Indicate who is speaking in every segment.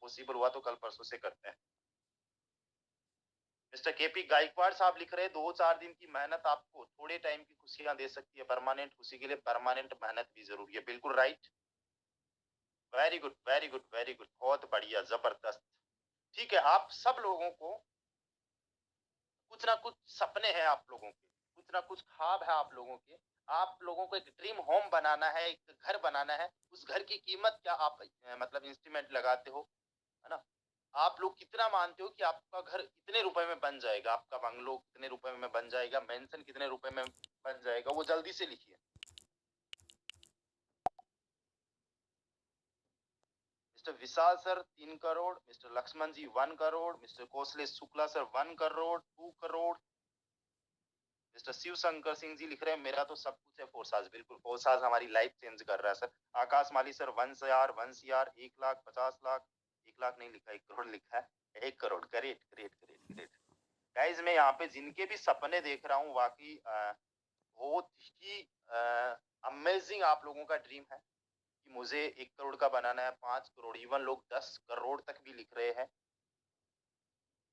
Speaker 1: Possible हुआ तो कल परसों से करते हैं। मिस्टर केपी गायकवाड़ साहब लिख रहे हैं 2-4 दिन की मेहनत आपको थोड़े टाइम की खुशियां दे सकती है, परमानेंट खुशी के लिए परमानेंट मेहनत भी जरूरी है। बिल्कुल right, very good very good very good, बहुत बढ़िया, जबरदस्त। ठीक है, आप सब लोगों को कुछ ना कुछ सपने हैं, आप लोगों के कुछ ना कुछ ख्वाब है, आप लोगों को एक ड्रीम होम बनाना है, एक घर बनाना है। उस घर की कीमत क्या आप मतलब इंस्टीमेट लगाते हो, है ना? आप लोग कितना मानते हो कि आपका घर कितने रुपए में बन जाएगा, आपका बंगलो कितने रुपए में बन जाएगा, मेंशन कितने रुपए में बन जाएगा, वो जल्दी से लिखिए। Mister Vishal sir 3 crore, mister Lakshman ji 1 crore, mister Kaushlesh Shukla sir 1 crore, 2 crore. Mister Shiv Shankar Singh ji लिख रहे हैं मेरा तो सब कुछ है फोर्साज। बिल्कुल, फोर्साज हमारी लाइफ चेंज कर रहा है सर। आकाश माली सर 1 CR 1 CR 1,50,00,000, 1 लाख नहीं लिखा, 1 करोड़ लिखा है, 1 crore. Great great great great guys. मैं यहाँ पे जिनके भी सपने देख रहा हूँ वाकई बहुत ही अमेजिंग आप लोगों का ड्रीम है कि मुझे 1 करोड़ का बनाना है, 5 करोड़, इवन लोग 10 करोड़ तक भी लिख रहे हैं।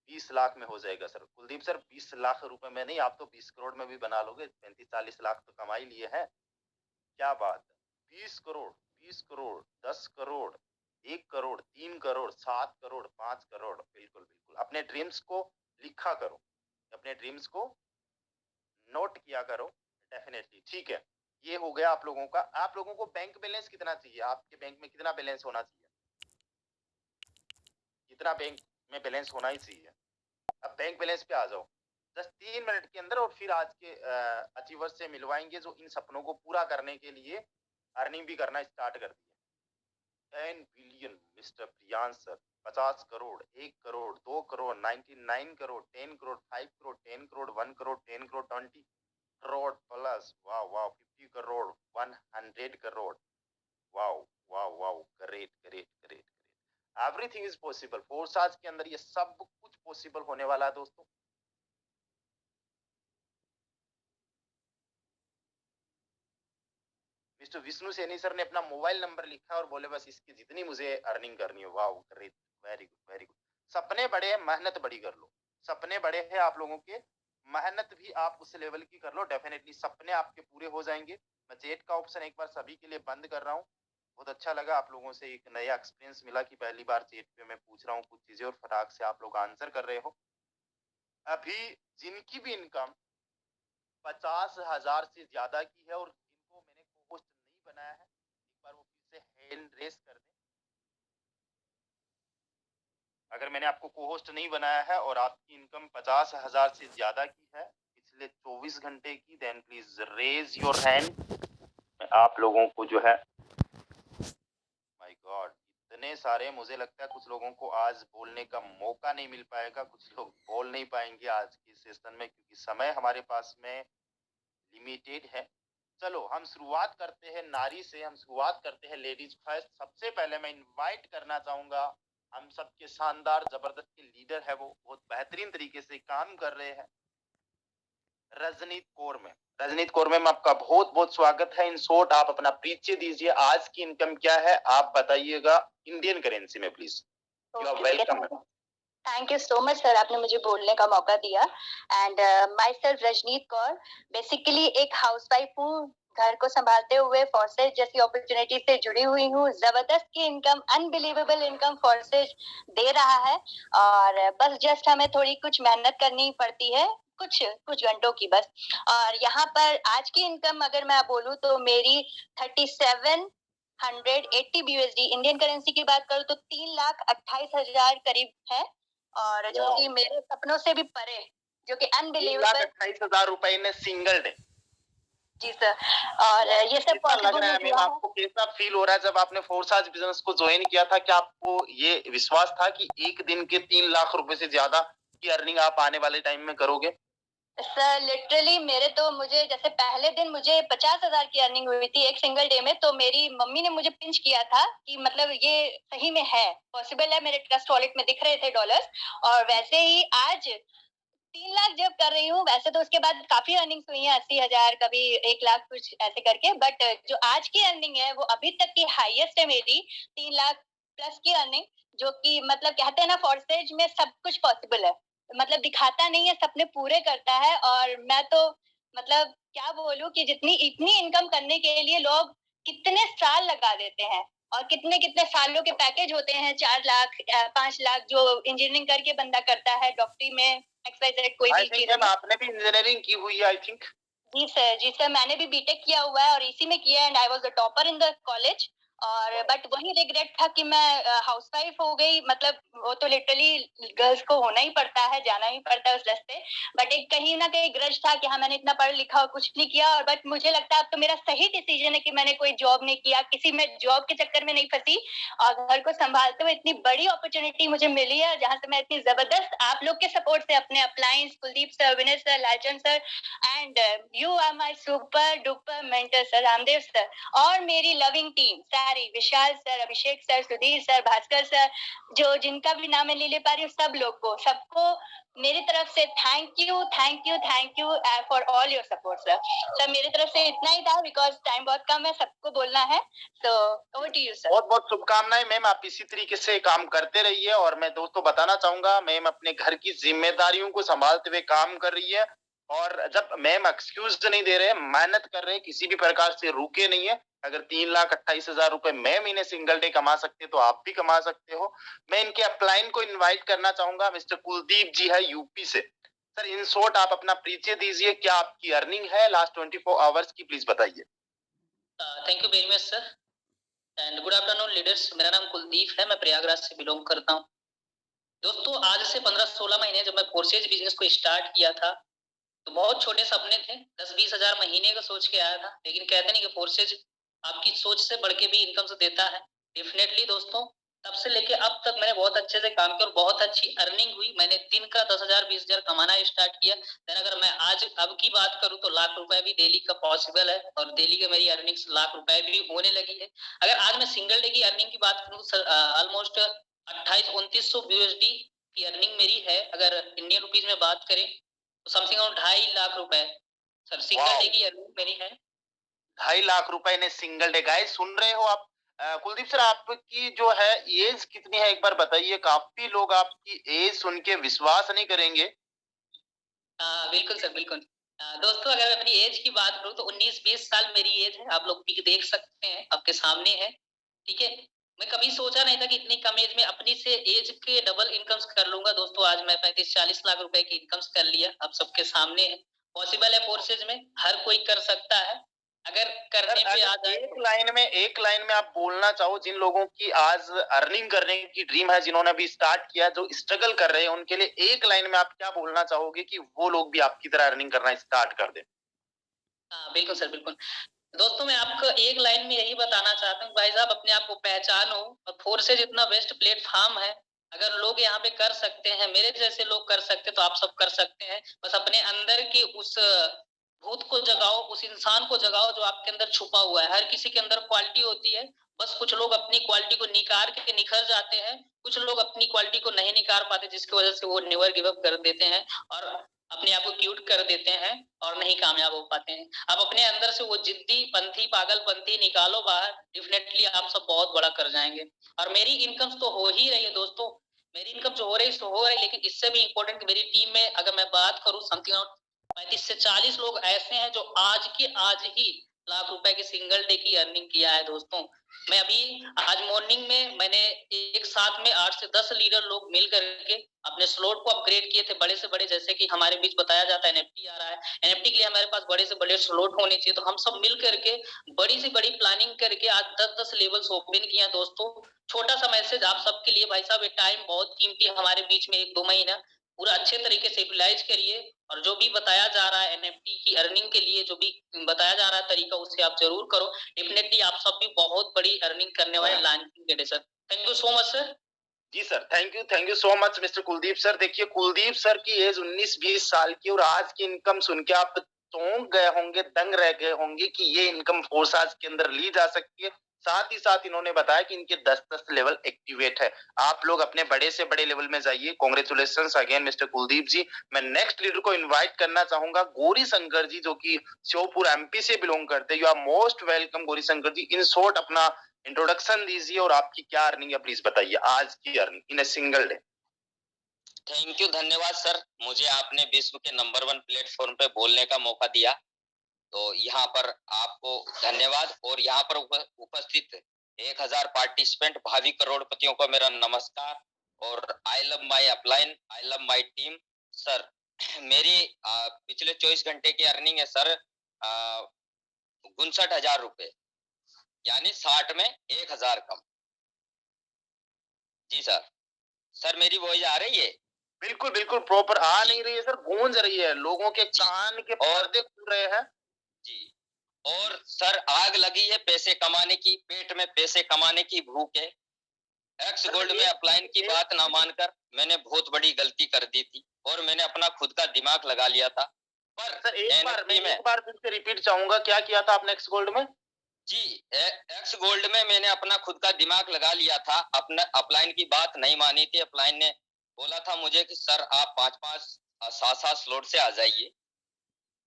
Speaker 1: 20 लाख में हो जाएगा सर। कुलदीप सर 20 लाख रुपए में नहीं, आप तो 20 करोड़ में भी बना लोगे, 35-40 लाख तो कमा ही लिए हैं। क्या बात है, 20 करोड़, 20 करोड़, 10 करोड़, 1 करोड़, 3 करोड़, 7 करोड़, 5 करोड़। बिल्कुल बिल्कुल, अपने ड्रीम्स को लिखा करो, अपने ड्रीम्स को नोट किया करो डेफिनेटली। ठीक है, ये हो गया आप लोगों का। आप लोगों को बैंक बैलेंस कितना चाहिए, आपके बैंक में कितना बैलेंस होना चाहिए? कितना बैंक में बैलेंस होना ही चाहिए? अब बैंक बैलेंस पे आ जाओ जस्ट 3 मिनट के अंदर, और फिर आज के अचीवर्स से मिलवाएंगे जो इन सपनों को पूरा करने के लिए अर्निंग भी करना स्टार्ट कर दिया। 10 billion mister Priyansh sir, 50 crore, 1 crore, 2 crore, 99 crore, 10 crore, 5 crore, 10 crore, 1 crore, 10 crore, 20 crore plus, wow wow, 50 crore, 100 crore, wow wow wow, great great great. Everything is possible, force आज के अंदर ये सब कुछ पॉसिबल होने वाला है दोस्तों। मिस्टर विष्णु सैनी सर ने अपना मोबाइल नंबर लिखा और बोले बस इसकी जितनी मुझे अर्निंग करनी है। Wow great, very good very good. सपने बड़े हैं, मेहनत बड़ी कर लो। सपने बड़े हैं आप लोगों के, मेहनत भी आप उस लेवल की कर लो, डेफिनेटली सपने आपके पूरे हो जाएंगे। मैं चैट का ऑप्शन एक बार सभी के लिए बंद कर रहा हूँ। बहुत अच्छा लगा आप लोगों से, एक नया एक्सपीरियंस मिला कि पहली बार चैट पे मैं पूछ रहा हूँ कुछ चीजें और फटाक से आप लोग आंसर कर रहे हो। अभी जिनकी भी इनकम 50,000 से ज्यादा की है और जिनको मैंने को-होस्ट नहीं बनाया है, एक बार वो फिर से हैंड रेस कर दें। अगर मैंने आपको को-होस्ट नहीं बनाया है और आपकी इनकम 50,000 से ज्यादा की है पिछले 24 घंटे की, then please raise your hand. मैं आप लोगों को जो है, माय गॉड इतने सारे, मुझे लगता है कुछ लोगों को आज बोलने का मौका नहीं मिल पाएगा, कुछ लोग बोल नहीं पाएंगे आज की सेशन में क्योंकि समय हमारे पास में लिमिटेड है। चलो हम शुरुआत करते हैं नारी से, हम शुरुआत करते हैं लेडीज फर्स्ट। सबसे पहले मैं इनवाइट करना चाहूंगा हम सबके शानदार जबरदस्त के लीडर है, वो बहुत बेहतरीन तरीके से काम कर रहे हैं, रजनीत कौर में। रजनीत कौर में आपका बहुत बहुत स्वागत है। इन शॉर्ट आप अपना परिचय दीजिए, आज की इनकम क्या है आप बताइएगा इंडियन करेंसी में please. You are welcome.
Speaker 2: Thank you so much sir, आपने मुझे बोलने का मौका दिया। And myself Rajneet Kaur, basically एक हाउसवाइफ हूँ, घर को संभालते हुए फोर्सेज जैसी अपॉर्चुनिटी से जुड़ी हुई हूँ। जबरदस्त की इनकम, अनबिलीवेबल इनकम फोर्सेज दे रहा है और बस जस्ट हमें थोड़ी कुछ मेहनत करनी पड़ती है, कुछ घंटों की बस। और यहाँ पर आज की इनकम अगर मैं बोलूँ तो मेरी 3780 BUSD इंडियन करेंसी की बात करूँ तो 3,28,000 करीब है, और जो कि मेरे सपनों से भी परे, जो कि अनबिलीवेबल।
Speaker 1: 3,28,000 रुपए ने सिंगल डे।
Speaker 2: जी सर, और ये सब
Speaker 1: लग रहा है आपको कैसा फील हो रहा है जब आपने फोर्साज बिजनेस को ज्वाइन किया था? क्या आपको ये विश्वास था कि एक दिन के 3 लाख रुपए से ज्यादा की अर्निंग आप आने वाले टाइम में करोगे?
Speaker 2: सर लिटरली मेरे तो, मुझे जैसे पहले दिन मुझे 50,000 की अर्निंग हुई थी एक सिंगल डे में, तो मेरी मम्मी ने मुझे पिंच किया था कि मतलब ये सही में है, पॉसिबल है, मेरे ट्रस्ट वॉलेट में दिख रहे थे डॉलर्स। और वैसे ही आज 3 लाख जब कर रही हूँ, वैसे तो उसके बाद काफी अर्निंग्स हुई है, 80,000, कभी 1 लाख, कुछ ऐसे करके, बट जो आज की अर्निंग है वो अभी तक की हाईएस्ट है मेरी, 3 लाख प्लस की अर्निंग, जो कि मतलब कहते हैं ना फॉर्सेज में सब कुछ पॉसिबल है, मतलब दिखाता नहीं है, सपने पूरे करता है। और मैं तो मतलब क्या बोलूं कि जितनी इतनी इनकम करने के लिए लोग कितने साल लगा देते हैं, और कितने कितने सालों के पैकेज होते हैं, 4 लाख 5 लाख जो इंजीनियरिंग करके बंदा करता है, डॉक्टरी में एक्सवाइजेड कोई भी चीज।
Speaker 1: आपने भी इंजीनियरिंग की हुई है आई थिंक।
Speaker 2: जी सर, मैंने भी बीटेक किया हुआ है और इसी में किया है, and I was the topper in the college. और बट वही रिग्रेट था कि मैं हाउसवाइफ हो गई, मतलब वो तो लिटरली गर्ल्स को होना ही पड़ता है, जाना ही पड़ता है उस रास्ते। बट एक कहीं ना कहीं ग्रज था कि हाँ मैंने इतना पढ़ लिखा और कुछ नहीं किया। और बट मुझे लगता है अब तो मेरा सही डिसीजन है कि मैंने कोई जॉब नहीं किया, किसी में जॉब के चक्कर में नहीं फंसी, और घर को संभालते हुए इतनी बड़ी अपॉर्चुनिटी मुझे मिली है, जहाँ से मैं इतनी जबरदस्त आप लोग के सपोर्ट से अपने appliance, Kuldeep sir, Vinay sir, Lalchand sir, and you are my super duper mentor sir, Ramdev sir, और मेरी लविंग टीम सारी, Vishal sir, Abhishek sir, Sudhir sir, Bhaskar sir, जो जिनका भी नाम मैं नहीं ले पा रही हूँ, सब लोग को, सबको मेरी तरफ से thank you thank you thank you for all your support sir. Sir मेरी तरफ से इतना ही था, बिकॉज टाइम बहुत कम है, सबको बोलना है, तो ओवर टू यू सर।
Speaker 1: बहुत बहुत शुभकामनाएं मैम, आप इसी तरीके से काम करते रहिए। और मैं दोस्तों बताना चाहूंगा, मैम अपने घर की जिम्मेदारियों को संभालते हुए काम कर रही है। और जब मैम एक्सक्यूज नहीं दे रहे, मेहनत कर रहे, किसी भी प्रकार से रुके नहीं है। अगर 3,28,000 रुपए मैम इन्हें सिंगल डे कमा सकते तो आप भी कमा सकते हो। मैं इनके अपलाइन को इनवाइट करना चाहूंगा, मिस्टर कुलदीप जी है यूपी से। सर इन शॉर्ट आप अपना परिचय दीजिए, क्या आपकी अर्निंग है लास्ट 24 आवर्स की, प्लीज बताइए।
Speaker 3: Thank you very much sir and good afternoon leaders. मेरा नाम कुलदीप है, मैं प्रयागराज से बिलोंग करता हूँ। दोस्तों आज से 15-16 महीने जब मैं फोर्सेज बिजनेस को स्टार्ट किया था तो बहुत छोटे सपने थे, 10-20 हजार महीने का सोच के आया था। लेकिन कहते नहीं कि फोर्सेज आपकी सोच से बढ़ के भी इनकम से देता है। डेफिनेटली दोस्तों तब से लेके अब तक मैंने बहुत अच्छे से काम किया और बहुत अच्छी अर्निंग हुई। मैंने दिन का 10,000 20,000 कमाना स्टार्ट किया। देन अगर मैं आज अब की बात करूं तो लाख रुपए भी डेली का पॉसिबल है और डेली का मेरी अर्निंग लाख रुपए भी होने लगी है। अगर आज मैं सिंगल डे की अर्निंग की बात करूं तो ऑलमोस्ट 28-2900 यूएसडी की अर्निंग मेरी है। अगर इंडियन रुपीज में बात करें तो समथिंग अराउंड 2.5 लाख रुपए सर सिंगल डे की अर्निंग मेरी है।
Speaker 1: 2.5 लाख रुपए ने सिंगल डे। गाइस सुन रहे हो आप? कुलदीप सर आपकी जो है एज कितनी है एक बार बताइए, काफी लोग आपकी एज सुन के विश्वास नहीं करेंगे।
Speaker 3: बिल्कुल सर बिल्कुल। दोस्तों अगर अपनी एज की बात करूं तो 19-20 साल मेरी एज है, आप लोग पिक देख सकते हैं, आपके सामने है। ठीक है, मैं कभी सोचा नहीं था कि इतनी कम एज में अपनी से एज के डबल इनकम्स कर लूंगा। दोस्तों आज मैं 35-40 लाख रुपए की इनकम्स कर लिया, आप सबके सामने है। पॉसिबल है फोर्सेज में, हर कोई कर सकता है अगर करने पे आ जाए।
Speaker 1: एक लाइन में आप बोलना चाहो जिन लोगों की आज अर्निंग करने की ड्रीम है, जिन्होंने अभी स्टार्ट किया, जो स्ट्रगल कर रहे हैं, उनके लिए एक लाइन में आप क्या बोलना चाहोगे कि वो लोग भी आपकी तरह अर्निंग करना स्टार्ट कर दें?
Speaker 3: हाँ बिल्कुल सर बिल्कुल। दोस्तों मैं आपको एक लाइन में यही बताना चाहता हूँ भाई साहब, अपने आप को पहचानो और फोर्सेज इतना बेस्ट प्लेटफॉर्म है। अगर लोग यहाँ पे कर सकते हैं, मेरे जैसे लोग कर सकते हैं, तो आप सब कर सकते हैं। बस अपने अंदर की उस भूत को जगाओ, उस इंसान को जगाओ जो आपके अंदर छुपा हुआ है। हर किसी के अंदर क्वालिटी होती है, बस कुछ लोग अपनी क्वालिटी को निखार के निखर जाते हैं, कुछ लोग अपनी क्वालिटी को नहीं निखार पाते, जिसकी वजह से वो नेवर गिव अप कर देते हैं और अपने आप को क्यूट कर देते हैं और नहीं कामयाब हो पाते हैं। आप अपने अंदर से वो जिद्दी पंथी पागलपंथी निकालो बाहर, डेफिनेटली आप सब बहुत बड़ा कर जाएंगे। और मेरी इनकम तो हो ही रही है दोस्तों, मेरी इनकम जो हो रही है तो हो रही है, लेकिन इससे भी इम्पोर्टेंट मेरी टीम में अगर मैं बात करूं समथिंग 35 से 40 लोग ऐसे हैं जो आज के आज ही लाख रुपए की सिंगल डे की अर्निंग किया है। दोस्तों मैं अभी आज मॉर्निंग में मैंने एक साथ में 8 से 10 लीडर लोग मिल करके अपने स्लॉट को अपग्रेड किए थे बड़े से बड़े। जैसे कि हमारे बीच बताया जाता है एनएफटी आ रहा है, एनएफटी के लिए हमारे पास बड़े से बड़े स्लॉट होने चाहिए, तो हम सब मिल करके बड़ी से बड़ी प्लानिंग करके आज 10-10 लेवल्स ओपन किए हैं। दोस्तों छोटा सा मैसेज आप सबके लिए, भाई साहब ये टाइम बहुत कीमती है हमारे बीच में, 1-2 महीना पूरा अच्छे तरीके से यूटिलाइज करिए और जो भी बताया जा रहा है एनएफटी की अर्निंग के लिए, जो भी बताया जा रहा है तरीका, उससे आप जरूर करो। डेफिनेटली आप सब भी बहुत बड़ी अर्निंग करने वाले लॉन्चिंग के लिए sir. Thank you so much sir.
Speaker 1: जी sir, thank you so much mister Kuldeep sir. देखिए कुलदीप सर की एज 19-20 साल की और आज की इनकम सुन के आप चौंक गए होंगे, दंग रह गए होंगे कि ये इनकम फोर्स आज के अंदर ली जा सकती है। साथ ही साथ इन्होंने बताया कि इनके 10-10 लेवल एक्टिवेट है। आप लोग अपने बड़े से बड़े लेवल में जाइए। कांग्रेचुलेशंस अगेन मिस्टर कुलदीप जी। मैं नेक्स्ट लीडर को इनवाइट करना चाहूंगा, गौरी शंकर जी, जो कि श्योपुर एमपी से बिलोंग करते हैं। You are most welcome Gauri Shankar ji. In short अपना इंट्रोडक्शन दीजिए और आपकी क्या अर्निंग है प्लीज बताइए, आज की earning in a single day.
Speaker 4: Thank you, धन्यवाद सर, मुझे आपने विश्व के नंबर 1 प्लेटफॉर्म पे बोलने का मौका दिया, तो यहाँ पर आपको धन्यवाद। और यहाँ पर उपस्थित 1000 पार्टिसिपेंट भावी करोड़पतियों को मेरा नमस्कार और I love my upline, I love my team. Sir मेरी पिछले 24 घंटे की अर्निंग है सर 59,000 रुपए, यानी 60 में 1000 कम। जी सर, सर मेरी वॉइस आ रही है?
Speaker 1: बिल्कुल बिल्कुल प्रॉपर आ नहीं रही है सर, गूंज रही है, लोगों के कान के पर्दे खुल रहे हैं
Speaker 4: जी। और सर आग लगी है पैसे कमाने की, पेट में पैसे कमाने की भूख है। एक्स गोल्ड में अपलाइन की बात ना मानकर मैंने बहुत बड़ी गलती कर दी थी और मैंने अपना खुद का दिमाग लगा लिया था। पर
Speaker 1: सर एक
Speaker 4: NFT
Speaker 1: बार फिर से रिपीट चाहूंगा, क्या किया था आपने एक्स गोल्ड में?
Speaker 4: जी, एक्स गोल्ड में मैंने अपना खुद का दिमाग लगा लिया था, अपना अपलाइन की बात नहीं मानी थी। अपलाइन ने बोला था मुझे कि सर आप 5-5 7-7 स्लॉट से आ जाइए,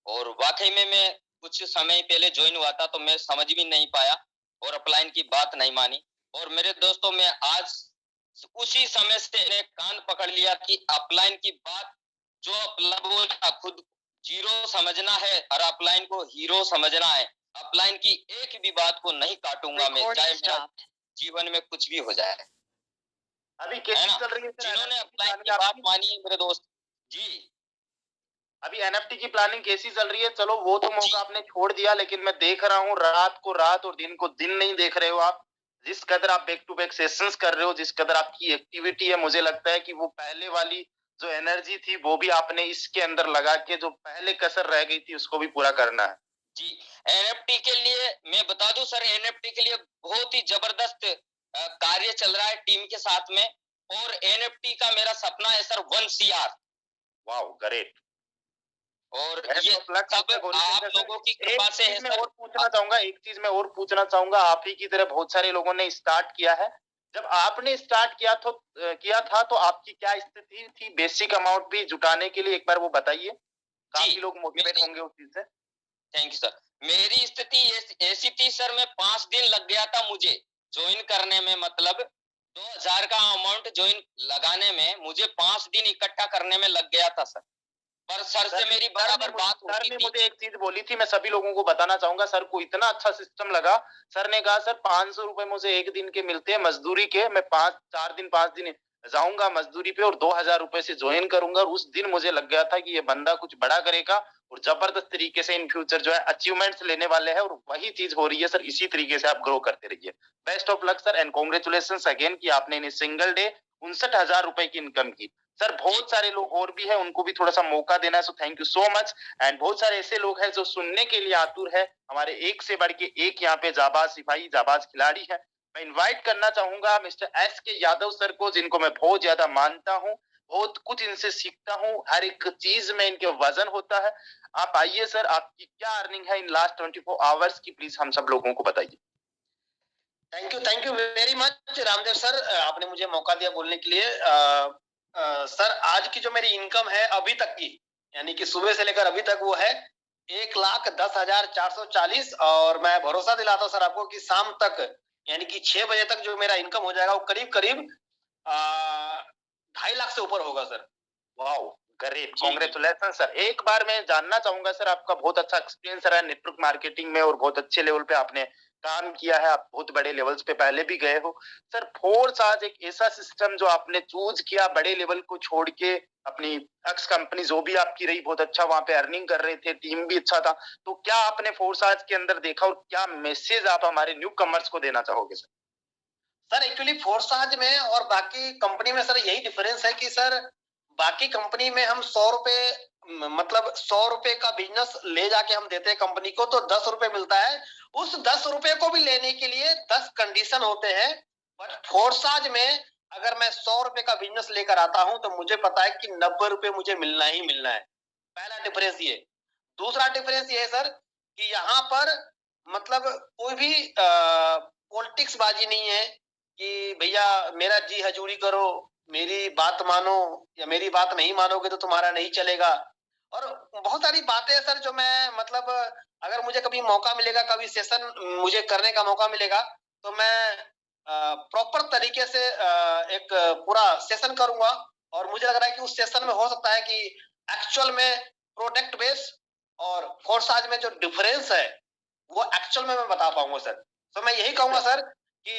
Speaker 4: और वाकई में मैं कुछ समय पहले ज्वाइन हुआ था तो मैं समझ भी नहीं पाया और अपलाइन की बात नहीं मानी। और मेरे दोस्तों, मैं आज उसी समय से मैंने कान पकड़ लिया कि अपलाइन की बात जो अपलाइन खुद जीरो समझना है और अपलाइन को हीरो समझना है। अपलाइन की एक भी बात को नहीं काटूंगा मैं, चाहे मेरा जीवन में कुछ भी हो जाए।
Speaker 1: अभी कैसी चल रही है
Speaker 4: जिन्होंने अपलाइन की बात मानी है मेरे दोस्त जी,
Speaker 1: अभी एनएफटी की प्लानिंग कैसी चल रही है? चलो वो तो मौका आपने छोड़ दिया, लेकिन मैं देख रहा हूँ रात को रात और दिन को दिन नहीं देख रहे हो आप। जिस कदर आप बैक टू बैक सेशंस कर रहे हो, जिस कदर आपकी एक्टिविटी है, मुझे लगता है कि वो पहले वाली जो एनर्जी थी वो भी आपने इसके अंदर लगा के जो पहले कसर रह गई थी उसको भी पूरा करना है।
Speaker 4: जी, एनएफटी के लिए मैं बता दूं सर, एनएफटी के लिए बहुत ही जबरदस्त कार्य चल रहा है टीम के साथ में, और एनएफटी का मेरा सपना है सर 1 CR।
Speaker 1: Wow great.
Speaker 4: और ये सब आप लोगों की कृपा से है सर।
Speaker 1: और पूछना चाहूंगा, एक चीज मैं और पूछना चाहूंगा, आप ही की तरह बहुत सारे लोगों ने स्टार्ट किया है। जब आपने स्टार्ट किया था तो आपकी क्या स्थिति थी बेसिक अमाउंट भी जुटाने के लिए, एक बार वो बताइए, काफी लोग मोटिवेट होंगे उस चीज से।
Speaker 4: Thank you sir. मेरी स्थिति ऐसी थी सर, मैं 5 दिन लग गया था मुझे ज्वाइन करने में, मतलब 2000 का अमाउंट ज्वाइन लगाने में मुझे 5 दिन इकट्ठा करने में लग गया था सर। पर सर से मेरी बराबर बात होती थी।
Speaker 1: मुझे एक चीज बोली थी, मैं सभी लोगों को बताना चाहूंगा, सर को इतना अच्छा सिस्टम लगा। सर ने कहा सर 500 रुपए मुझे एक दिन के मिलते हैं मजदूरी के, मैं 5 दिन जाऊंगा मजदूरी पे और 2000 रुपए से ज्वाइन करूंगा। और उस दिन मुझे लग गया था कि ये बंदा कुछ बड़ा करेगा और जबरदस्त तरीके से इन फ्यूचर जो है अचीवमेंट्स लेने वाले हैं, और वही चीज हो रही है सर। इसी तरीके से आप ग्रो करते रहिए। Best of luck sir and congratulation again कि आपने इन सिंगल डे 59,000 रुपए की इनकम की। सर बहुत सारे लोग और भी हैं, उनको भी थोड़ा सा मौका देना है, so thank you so much. And बहुत सारे ऐसे लोग हैं जो सुनने के लिए आतुर है, हमारे एक से बढ़ के एक यहाँ पे जाबाज सिपाही जाबाज खिलाड़ी है। मैं इनवाइट करना चाहूंगा मिस्टर S.K. यादव सर को, जिनको मैं बहुत ज्यादा मानता हूँ, बहुत कुछ इनसे सीखता हूँ, हर एक चीज में इनके वजन होता है। आप आइए सर, आपकी क्या अर्निंग है इन लास्ट 24 आवर्स की, प्लीज हम सब लोगों को बताइए।
Speaker 5: Thank you very much Ramdev sir, आपने मुझे मौका दिया बोलने के लिए। सर आज की जो मेरी इनकम है अभी तक की, यानी कि सुबह से लेकर अभी तक, वो है 1,10,440, और मैं भरोसा दिलाता हूँ सर आपको कि शाम तक यानी कि 6 बजे तक जो मेरा इनकम हो जाएगा वो करीब करीब 2.5 लाख से ऊपर होगा sir.
Speaker 1: Wow great, congratulation sir. एक बार मैं जानना चाहूंगा सर, आपका बहुत अच्छा एक्सपीरियंस रहा है नेटवर्क मार्केटिंग में और बहुत अच्छे लेवल पे आपने काम किया है, आप बहुत बड़े लेवल्स पे पहले भी गए हो सर। फोर्स आज एक ऐसा सिस्टम जो आपने चूज किया, बड़े लेवल को छोड़ के अपनी एक्स कंपनी जो भी आपकी रही बहुत अच्छा, वहां पे अर्निंग कर रहे थे, टीम भी अच्छा था, तो क्या आपने फोर्स आज के अंदर देखा और क्या मैसेज आप हमारे न्यू कमर्स को देना चाहोगे सर?
Speaker 5: सर एक्चुअली फोर्साज में और बाकी कंपनी में सर यही डिफरेंस है कि सर बाकी कंपनी में हम 100 रुपए, मतलब 100 रुपए का बिजनेस ले जाके हम देते हैं कंपनी को तो 10 रुपए मिलता है। उस 10 रुपए को भी लेने के लिए 10 कंडीशन होते हैं, बट फोर्साज में अगर मैं 100 रुपए का बिजनेस लेकर आता हूं तो मुझे पता है कि 90 रुपए मुझे मिलना ही मिलना है। पहला डिफरेंस ये। दूसरा डिफरेंस ये है सर कि यहाँ पर मतलब कोई भी पॉलिटिक्स बाजी नहीं है कि भैया मेरा जी हजूरी करो, मेरी बात मानो, या मेरी बात नहीं मानोगे तो तुम्हारा नहीं चलेगा। और बहुत सारी बातें हैं सर जो मैं मतलब अगर मुझे कभी मौका मिलेगा, कभी सेशन मुझे करने का मौका मिलेगा तो मैं प्रॉपर तरीके से एक पूरा सेशन करूंगा, और मुझे लग रहा है कि उस सेशन में हो सकता है कि एक्चुअल में प्रोडक्ट बेस और फोर्साज में जो डिफरेंस है वो एक्चुअल में मैं बता पाऊंगा सर। तो मैं यही कहूंगा सर कि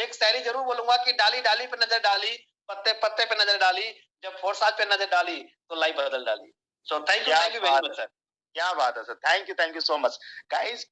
Speaker 5: एक शायरी जरूर बोलूंगा कि डाली डाली पे नजर डाली, पत्ते पत्ते पे नजर डाली, जब फोर्साज पे नजर डाली तो लाइफ बदल डाली। So thank you very much sir.
Speaker 1: क्या बात है sir, thank you so much guys.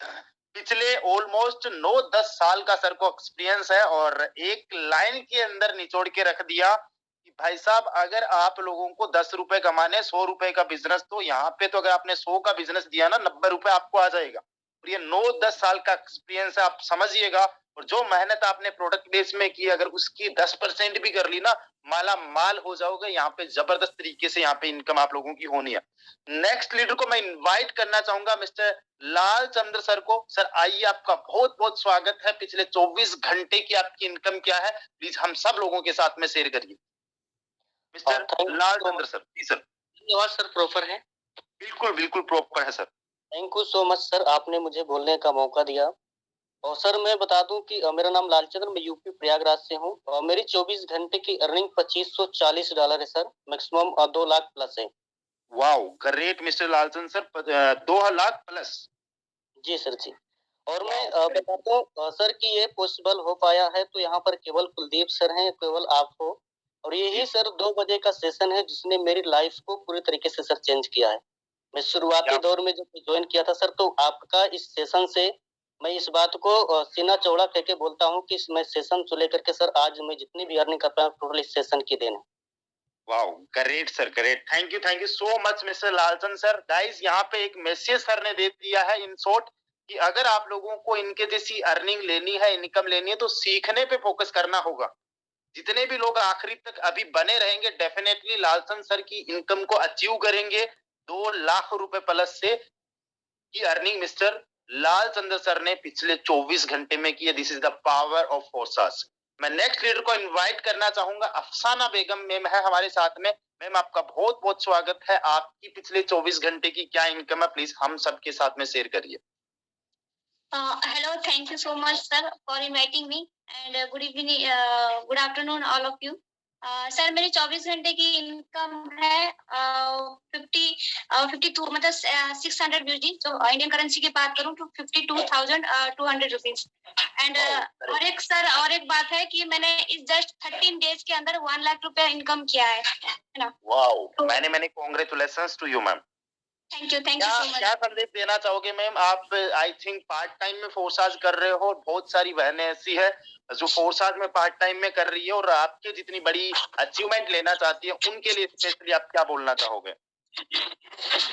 Speaker 1: पिछले ऑलमोस्ट 9-10 साल का सर को एक्सपीरियंस है और एक लाइन के अंदर निचोड़ के रख दिया कि भाई साहब अगर आप लोगों को 10 रुपए कमाने 100 रुपए का बिजनेस, तो यहाँ पे तो अगर आपने 100 का बिजनेस दिया ना 90 रुपए आपको आ जाएगा। और ये 9-10 साल का एक्सपीरियंस है, आप समझिएगा। और जो मेहनत आपने प्रोडक्ट बेस में की, अगर उसकी 10% भी कर ली ना, माला माल हो जाओगे। यहाँ पे जबरदस्त तरीके से यहाँ पे इनकम आप लोगों की होनी है। नेक्स्ट लीडर को मैं इनवाइट करना चाहूंगा मिस्टर लाल चंद्र सर को। सर आइए, आपका बहुत बहुत स्वागत है। पिछले 24 घंटे की आपकी इनकम क्या है, प्लीज हम सब लोगों के साथ में शेयर करिए। Mister Lal Chandra sir. जी सर।
Speaker 6: धन्यवाद सर, प्रॉपर है।
Speaker 1: बिल्कुल बिल्कुल प्रॉपर है sir.
Speaker 6: Thank you so much sir, आपने मुझे बोलने का मौका दिया। और सर मैं बता दूं कि मेरा नाम लालचंद्र, मैं यूपी प्रयागराज से हूं और मेरी 24 घंटे की अर्निंग $2540 है सर, मैक्सिमम 2 लाख प्लस है।
Speaker 1: Wow great mister Lalchandra sir, 2 lakh plus.
Speaker 6: जी सर जी। और मैं बता दूं सर कि ये पॉसिबल हो पाया है तो यहाँ पर केवल कुलदीप सर हैं, केवल आप हो। और यही सर 2 बजे का सेशन है जिसने मेरी लाइफ को पूरी तरीके से सर चेंज किया है। मैं शुरुआती दौर में जब ज्वाइन किया था सर, तो आपका इस सेशन से मैं इस बात को सीना चौड़ा कह के बोलता हूँ कि मैं सेशन से लेकर के सर आज मैं जितनी भी अर्निंग कर पाया टोटल इस सेशन की देन है।
Speaker 1: Wow great sir, great. Thank you so much mister Lalchand sir. Guys यहाँ पे एक मैसेज सर ने दे दिया है इन शॉर्ट कि अगर आप लोगों को इनके जैसी अर्निंग लेनी है, इनकम लेनी है, तो सीखने पे फोकस करना होगा। जितने भी लोग आखिरी तक अभी बने रहेंगे, डेफिनेटली लालचंद सर की इनकम को अचीव करेंगे। 2 लाख रुपए प्लस से की earning mister Lal Chandra sir ने पिछले 24 घंटे में की है। This is the power of Forsas. मैं नेक्स्ट लीडर को इनवाइट करना चाहूंगा। अफसाना बेगम मैम है हमारे साथ में। मैम आपका बहुत बहुत स्वागत है। आपकी पिछले 24 घंटे की क्या इनकम है, प्लीज हम सबके साथ में शेयर करिए।
Speaker 7: Hello, thank you so much, sir, for inviting me. And good evening, good afternoon, all of you. Sir मेरी 24 घंटे की इनकम है 52 मतलब 600 USD, जो इंडियन करेंसी की बात करूं तो 52,200 रुपीज। एंड और एक बात है कि मैंने इस जस्ट 13 डेज के अंदर 1 लाख रुपया इनकम किया है ना।
Speaker 1: वाओ, मैंने congratulations to you ma'am.
Speaker 7: Thank you so much.
Speaker 1: क्या संदेश देना चाहोगे मैम? आप आई थिंक पार्ट टाइम में फोर्साज कर रहे हो, बहुत सारी बहनें ऐसी है जो फोर्साज में पार्ट टाइम में कर रही है और आपके जितनी बड़ी अचीवमेंट लेना चाहती है, उनके लिए स्पेशली आप क्या बोलना चाहोगे?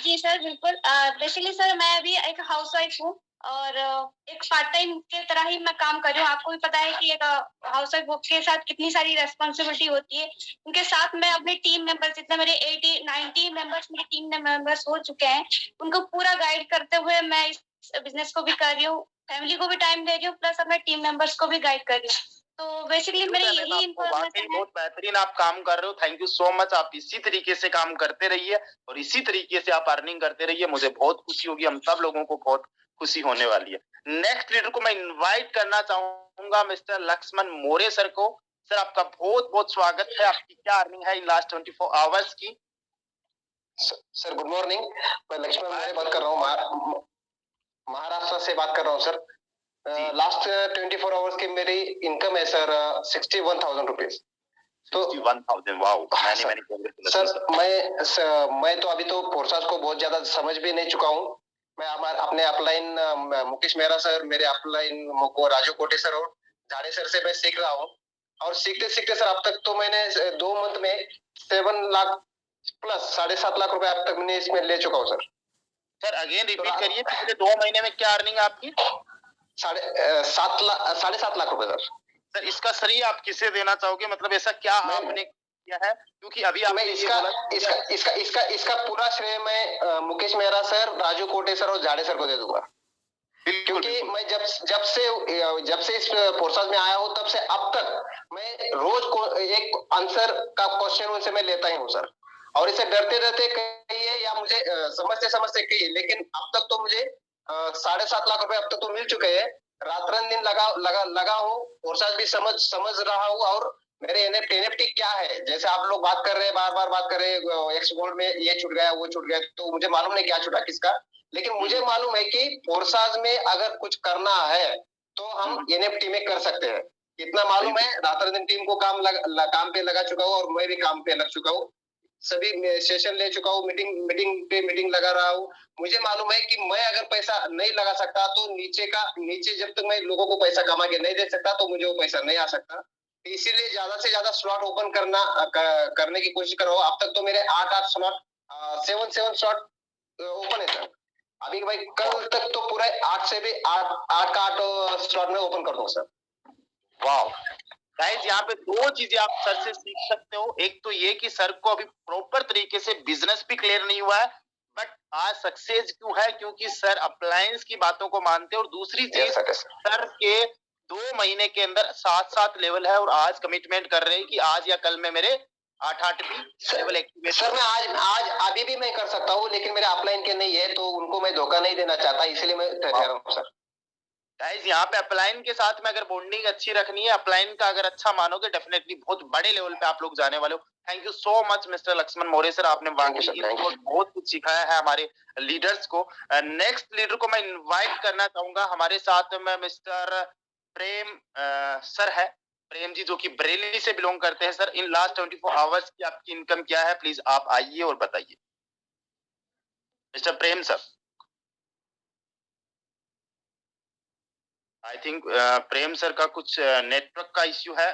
Speaker 7: जी सर बिल्कुल। बेसिकली सर मैं अभी एक हाउसवाइफ हूँ और एक पार्ट टाइम के तरह ही मैं काम कर रही हूँ। आपको भी पता है कि एक हाउसवाइफ के साथ कितनी सारी रेस्पॉन्सिबिलिटी होती है। उनके साथ मैं अपने टीम मेंबर्स, जितने मेरे 80-90 मेंबर्स मेरे टीम मेंबर्स हो चुके हैं, उनको पूरा गाइड करते हुए मैं इस बिजनेस को भी कर रही हूँ, फैमिली को भी टाइम दे रही हूँ, प्लस अपने टीम मेंबर्स को भी गाइड कर रही हूँ। तो बेसिकली मेरी यही इन्फॉर्मेशन है।
Speaker 1: बहुत बेहतरीन आप काम कर रहे हो। Thank you so much. आप इसी तरीके से काम करते रहिए और इसी तरीके से आप अर्निंग करते रहिए। मुझे बहुत खुशी होगी, हम सब लोगों को बहुत खुशी होने वाली है। नेक्स्ट लीडर को मैं इनवाइट करना चाहूंगा मिस्टर लक्ष्मण मोरे सर को। सर आपका बहुत बहुत स्वागत है। आपकी क्या अर्निंग है इन लास्ट 24 आवर्स की?
Speaker 5: सर गुड मॉर्निंग, मैं लक्ष्मण मोरे बात कर रहा हूँ, महाराष्ट्र से बात कर रहा हूँ सर। लास्ट 24 आवर्स की मेरी इनकम है सर 61,000 रुपीज। तो
Speaker 1: 61,000, वाओ।
Speaker 5: सर मैं तो अभी तो फोर्सास को बहुत ज्यादा समझ भी नहीं चुका हूँ। मैं अपने अपलाइन मुकेश मेहरा सर, मेरे अपलाइन राजू कोटे सर और झाड़े सर से मैं सीख रहा हूँ। और सीखते सीखते सर अब तक तो मैंने 2 मंथ में 7 लाख प्लस 7.5 लाख रुपए अब तक मैंने इसमें ले चुका हूँ सर।
Speaker 1: सर अगेन रिपीट करिए, पिछले 2 महीने में क्या अर्निंग आपकी?
Speaker 5: 7.5 लाख रुपए सर।
Speaker 1: सर इसका श्रेय आप किसे देना चाहोगे? मतलब ऐसा क्या आपने किया है? क्योंकि अभी
Speaker 5: मैं इसका पूरा श्रेय मैं मुकेश मेहरा सर, राजू कोटे सर और झाड़े सर को दे दूंगा। क्योंकि मैं जब से इस फोर्सास में आया हूँ तब से अब तक मैं रोज को एक आंसर का क्वेश्चन उनसे मैं लेता ही हूँ सर। और इसे डरते कहिए या मुझे समझते कहिए, लेकिन अब तक तो मुझे 7.5 लाख रुपए अब तक तो मिल चुके हैं। रात दिन लगा हूँ, फोर्साज भी समझ रहा हूँ, और मेरे एनएफटी क्या है, जैसे आप लोग बात कर रहे हैं, बार बात कर रहे हैं एक्स गोल्ड में ये छूट गया वो छूट गया, तो मुझे मालूम नहीं क्या छूटा किसका, लेकिन मुझे मालूम है कि फोर्साज में अगर कुछ करना है तो हम एनएफटी में कर सकते हैं। इतना मालूम है, रात दिन टीम को काम पे लगा चुका हूँ, और मैं भी काम पे लग चुका हूँ, सभी सेशन ले चुका हूँ, मीटिंग लगा रहा हूँ। मुझे मालूम है कि मैं अगर पैसा नहीं लगा सकता तो नीचे जब तक मैं लोगों को पैसा कमा के नहीं दे सकता तो मुझे वो पैसा नहीं आ सकता। इसीलिए ज्यादा से ज्यादा स्लॉट ओपन करने की कोशिश कर रहा हूँ। अब तक तो मेरे 8 स्लॉट 7 स्लॉट ओपन है सर। अभी भाई कल तक तो पूरे 8 से भी 8 का 8 स्लॉट में ओपन कर दूंगा सर।
Speaker 1: वाह गाइस, यहाँ पे दो चीजें आप सर से सीख सकते हो। एक तो ये कि सर को अभी प्रॉपर तरीके से बिजनेस भी क्लियर नहीं हुआ है, बट आज सक्सेस क्यों है, क्योंकि सर अप्लायंस की बातों को मानते हैं। और दूसरी चीज, सर के 2 महीने के अंदर 7 लेवल है, और आज कमिटमेंट कर रहे हैं कि आज या कल में मेरे 8 भी लेवल एक्टिवेट।
Speaker 5: सर मैं आज अभी भी मैं कर सकता हूँ, लेकिन मेरे अपलाइन के नहीं है, तो उनको मैं धोखा नहीं देना चाहता, इसीलिए मैं कह रहा हूँ सर।
Speaker 1: गाइस, यहाँ पे अपलाइन के साथ में अगर बॉन्डिंग अच्छी रखनी है, अपलाइन का अगर अच्छा मानोगे, डेफिनेटली बहुत बड़े लेवल पे आप लोग जाने वाले हो। Thank you so much mister Lakshman Maurya sir, आपने बहुत कुछ सिखाया है हमारे लीडर्स को। नेक्स्ट लीडर को मैं इनवाइट करना चाहूंगा, हमारे साथ में मिस्टर प्रेम सर है। प्रेम जी जो कि बरेली से बिलोंग करते हैं। सर, इन लास्ट 24 आवर्स की आपकी इनकम क्या है, प्लीज आप आइए और बताइए। Mister Prem sir, I think Prem sir का कुछ नेटवर्क का इश्यू है,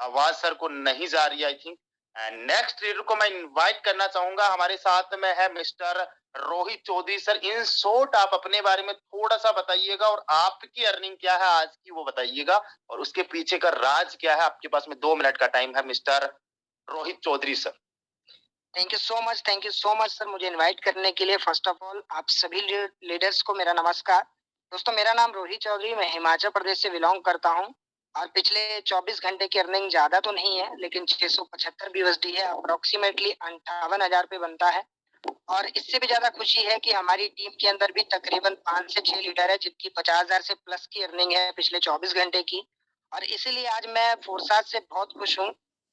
Speaker 1: आवाज सर को नहीं जा रही आई थिंक। नेक्स्ट लीडर को मैं इनवाइट करना चाहूंगा, हमारे साथ में है mister Rohit Chaudhary. Sir, in short आप अपने बारे में थोड़ा सा बताइएगा, और आपकी अर्निंग क्या है आज की वो बताइएगा, और उसके पीछे का राज क्या है। आपके पास में 2 मिनट का टाइम है mister Rohit Chaudhary sir.
Speaker 8: Thank you so much sir, मुझे इनवाइट करने के लिए। फर्स्ट ऑफ ऑल आप सभी लीडर्स को मेरा नमस्कार। दोस्तों, मेरा नाम रोहित चौधरी, मैं हिमाचल प्रदेश से बिलोंग करता हूं, और पिछले 24 घंटे की अर्निंग ज्यादा तो नहीं है, लेकिन 675 BUSD है, अप्रोक्सीमेटली 58,000 रुपये बनता है। और इससे भी ज्यादा खुशी है कि हमारी टीम के अंदर भी तकरीबन 5 से 6 लीडर है जिनकी 50,000 से प्लस की अर्निंग है पिछले 24 घंटे की। और इसीलिए आज मैं फोर्साज से बहुत खुश हूँ,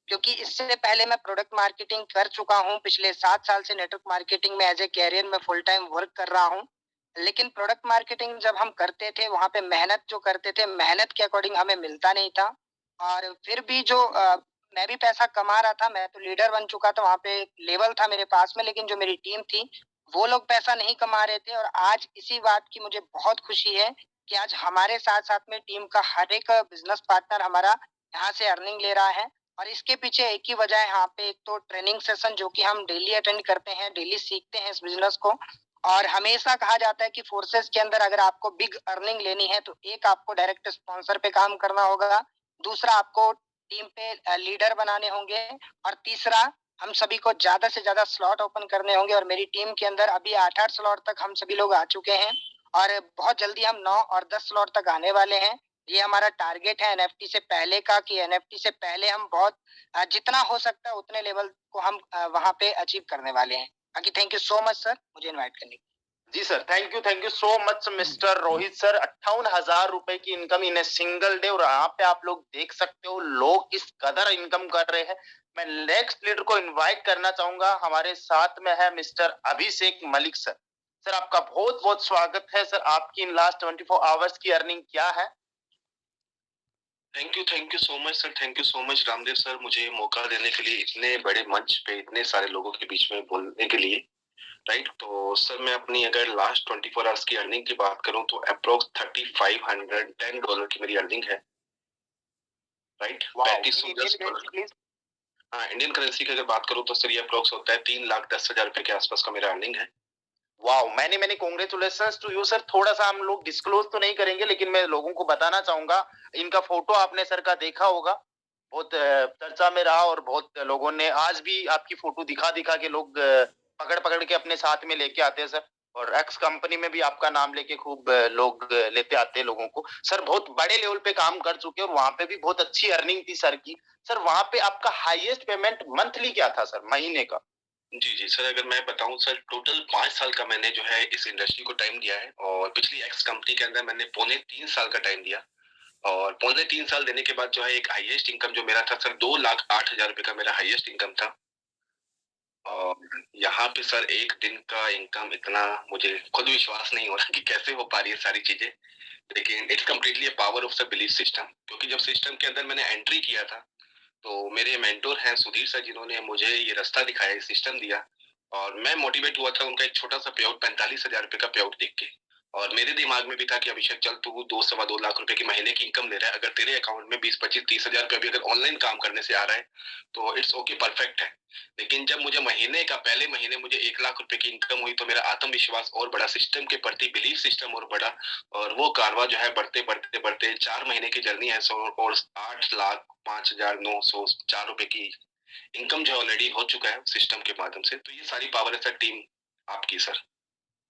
Speaker 8: क्योंकि इससे पहले मैं प्रोडक्ट मार्केटिंग कर चुका हूँ। पिछले 7 साल से नेटवर्क मार्केटिंग में एज ए कैरियर में फुल टाइम वर्क कर रहा हूँ। लेकिन प्रोडक्ट मार्केटिंग जब हम करते थे, वहां पे मेहनत जो करते थे, मेहनत के अकॉर्डिंग हमें मिलता नहीं था। और फिर भी जो मैं भी पैसा कमा रहा था, मैं तो लीडर बन चुका था, वहां पे लेवल था मेरे पास में, लेकिन जो मेरी टीम थी वो लोग पैसा नहीं कमा रहे थे। और आज इसी बात की मुझे बहुत खुशी है कि आज हमारे साथ साथ में टीम का हर एक बिजनेस पार्टनर हमारा यहाँ से अर्निंग ले रहा है। और इसके पीछे एक ही वजह है, यहाँ पे एक तो ट्रेनिंग सेशन जो कि हम डेली अटेंड करते हैं, डेली सीखते हैं इस बिजनेस को। और हमेशा कहा जाता है कि फोर्सेस के अंदर अगर आपको बिग अर्निंग लेनी है तो एक आपको डायरेक्ट स्पॉन्सर पे काम करना होगा, दूसरा आपको टीम पे लीडर बनाने होंगे, और तीसरा हम सभी को ज्यादा से ज्यादा स्लॉट ओपन करने होंगे। और मेरी टीम के अंदर अभी 8 स्लॉट तक हम सभी लोग आ चुके हैं, और बहुत जल्दी हम 9 और 10 स्लॉट तक आने वाले हैं। ये हमारा टारगेट है एनएफटी से पहले का, कि एनएफटी से पहले हम बहुत जितना हो सकता है उतने लेवल को हम वहां पे अचीव करने वाले हैं। बाकी thank you so much sir, मुझे इनवाइट करने के लिए।
Speaker 1: जी sir, thank you so much mister Rohit sir. 58,000 रुपए की income in a single day, और यहाँ पे आप लोग देख सकते हो लोग किस कदर इनकम कर रहे हैं। मैं नेक्स्ट लीडर को इनवाइट करना चाहूंगा, हमारे साथ में है mister Abhishek Malik sir. Sir, आपका बहुत बहुत स्वागत है। सर, आपकी इन लास्ट 24 आवर्स की अर्निंग क्या है?
Speaker 9: Thank you so much sir, thank you so much Ramdev sir, मुझे मौका देने के लिए, इतने बड़े मंच पे इतने सारे लोगों के बीच में बोलने के लिए। राइट, तो सर मैं अपनी अगर लास्ट 24 आवर्स की अर्निंग की बात करूं तो अप्रोक्स $3,510 की मेरी अर्निंग है। राइट, 3510। हाँ, इंडियन करेंसी की अगर बात करूं तो सर ये अप्रोक्स होता है 3,10,000 रुपए के आसपास का मेरा अर्निंग है।
Speaker 1: वाओ, मैंने कांग्रेचुलेशंस टू यू सर। थोड़ा सा हम लोग डिस्क्लोज तो नहीं करेंगे, लेकिन मैं लोगों को बताना चाहूंगा, इनका फोटो आपने सर का देखा होगा, बहुत चर्चा में रहा, और बहुत लोगों ने आज भी आपकी फोटो दिखा के लोग पकड़ के अपने साथ में लेके आते हैं सर। और एक्स कंपनी में भी आपका नाम लेके खूब लोग लेते आते हैं लोगों को। सर बहुत बड़े लेवल पे काम कर चुके हैं, और वहां पे भी बहुत अच्छी अर्निंग थी सर की। सर, वहां पे आपका हाईएस्ट पेमेंट मंथली क्या था सर, महीने का?
Speaker 9: जी सर, अगर मैं बताऊं सर, टोटल 5 साल का मैंने जो है इस इंडस्ट्री को टाइम दिया है और पिछली एक्स कंपनी के अंदर मैंने पौने 3 साल का टाइम दिया और पौने 3 साल देने के बाद जो है एक हाईएस्ट इनकम जो मेरा था सर 2,08,000 रुपए का मेरा हाईएस्ट इनकम था। और यहाँ पे सर एक दिन का इनकम इतना मुझे खुद विश्वास नहीं हो रहा कि कैसे हो पा रही है सारी चीजें, लेकिन it's completely a power of the belief system. क्योंकि जब सिस्टम के अंदर मैंने एंट्री किया था तो मेरे मेंटोर हैं सुधीर सर, जिन्होंने मुझे ये रास्ता दिखाया, सिस्टम दिया और मैं मोटिवेट हुआ था उनका एक छोटा सा पे आउट 45,000 रुपए का पे आउट देख के। और मेरे दिमाग में भी था कि अभिषेक चल, तू 2-2.25 लाख रुपए की महीने की इनकम ले रहा है, अगर तेरे अकाउंट में 20-25-30,000 रुपए अभी अगर ऑनलाइन काम करने से आ रहा है तो इट्स ओके, परफेक्ट है। लेकिन जब मुझे महीने का पहले महीने मुझे 1 लाख रुपए की इनकम हुई तो मेरा आत्मविश्वास और बढ़ा, सिस्टम के प्रति बिलीफ सिस्टम और बढ़ा और वो कारवा जो है बढ़ते बढ़ते बढ़ते 4 महीने की जर्नी है और 8,05,904 रुपए की इनकम जो ऑलरेडी हो चुका है सिस्टम के माध्यम से। तो ये सारी पावर है सर टीम आपकी सर,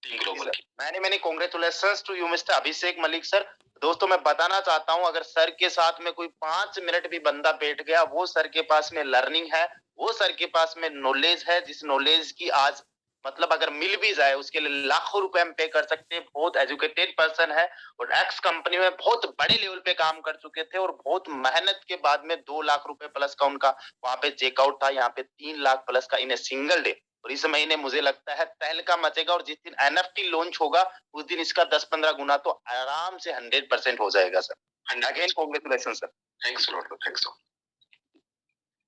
Speaker 9: टीम ग्लोबल की।
Speaker 1: मैंने congratulations to you mister Abhishek Malik sir. दोस्तों मैं बताना चाहता हूं, अगर सर के साथ में कोई 5 मिनट भी बंदा बैठ गया, वो सर के पास में लर्निंग है, वो सर के पास में नॉलेज है, जिस नॉलेज की आज मतलब अगर मिल भी जाए उसके लिए लाखों रुपए हम पे कर सकते हैं। बहुत एजुकेटेड पर्सन है और एक्स कंपनी में बहुत बड़े लेवल पे काम कर चुके थे और बहुत मेहनत के बाद में 2 लाख रुपए प्लस का उनका वहां पे चेकआउट था, यहाँ पे 3 लाख प्लस का इन ए सिंगल डे। और इस महीने मुझे लगता है तहलका मचेगा और जिस दिन एनएफटी लॉन्च होगा उस दिन इसका 10-15 गुना तो आराम से 100% हो जाएगा sir. Again congratulation sir.
Speaker 9: Thanks lot, thanks.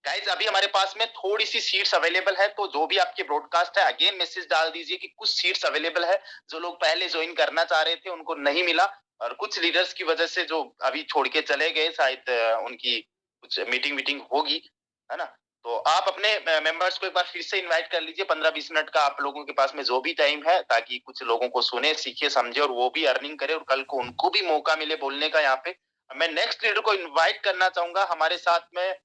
Speaker 1: Guys अभी हमारे पास में थोड़ी सी सीट्स अवेलेबल है, तो जो भी आपके ब्रॉडकास्ट है अगेन मैसेज डाल दीजिए कि कुछ सीट्स अवेलेबल है। जो लोग पहले ज्वाइन करना चाह रहे थे उनको नहीं मिला और कुछ लीडर्स की वजह से जो अभी छोड़ के चले गए, शायद उनकी कुछ मीटिंग होगी, है ना। तो आप अपने मेंबर्स को एक बार फिर से इनवाइट कर लीजिए। 15-20 मिनट का आप लोगों के पास में जो भी टाइम है, ताकि कुछ लोगों को सुने, सीखे, समझे और वो भी अर्निंग करे और कल को उनको भी मौका मिले बोलने का। यहाँ पे मैं नेक्स्ट लीडर को इन्वाइट करना चाहूंगा। हमारे साथ में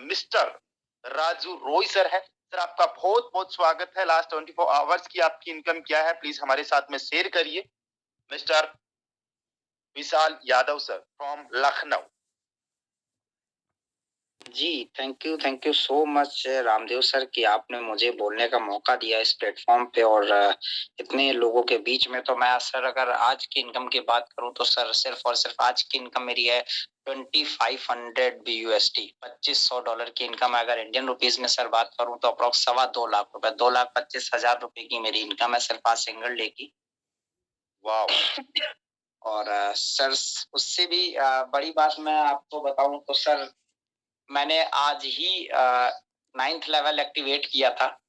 Speaker 1: मिस्टर राजू रॉय सर है। सर आपका बहुत बहुत स्वागत है। लास्ट 24 आवर्स की आपकी इनकम क्या है प्लीज हमारे साथ में शेयर करिए। Mister Vishal Yadav sir from Lucknow.
Speaker 8: जी thank you so much Ramdev sir कि आपने मुझे बोलने का मौका दिया इस प्लेटफॉर्म पे और इतने लोगों के बीच में। तो मैं सर अगर आज की इनकम की बात करूं तो सर सिर्फ और सिर्फ आज की इनकम मेरी है 2500 BUSD, $2,500 की इनकम है। अगर इंडियन रुपीज में सर बात करूं तो अप्रोक्स 2.25 लाख रुपए, 2,25,000 रुपए की मेरी इनकम है सिर्फ आज सिंगल डे की।
Speaker 1: वाह।
Speaker 8: और सर उससे भी बड़ी बात मैं आपको बताऊं तो सर मैंने आज ही 9th लेवल एक्टिवेट किया था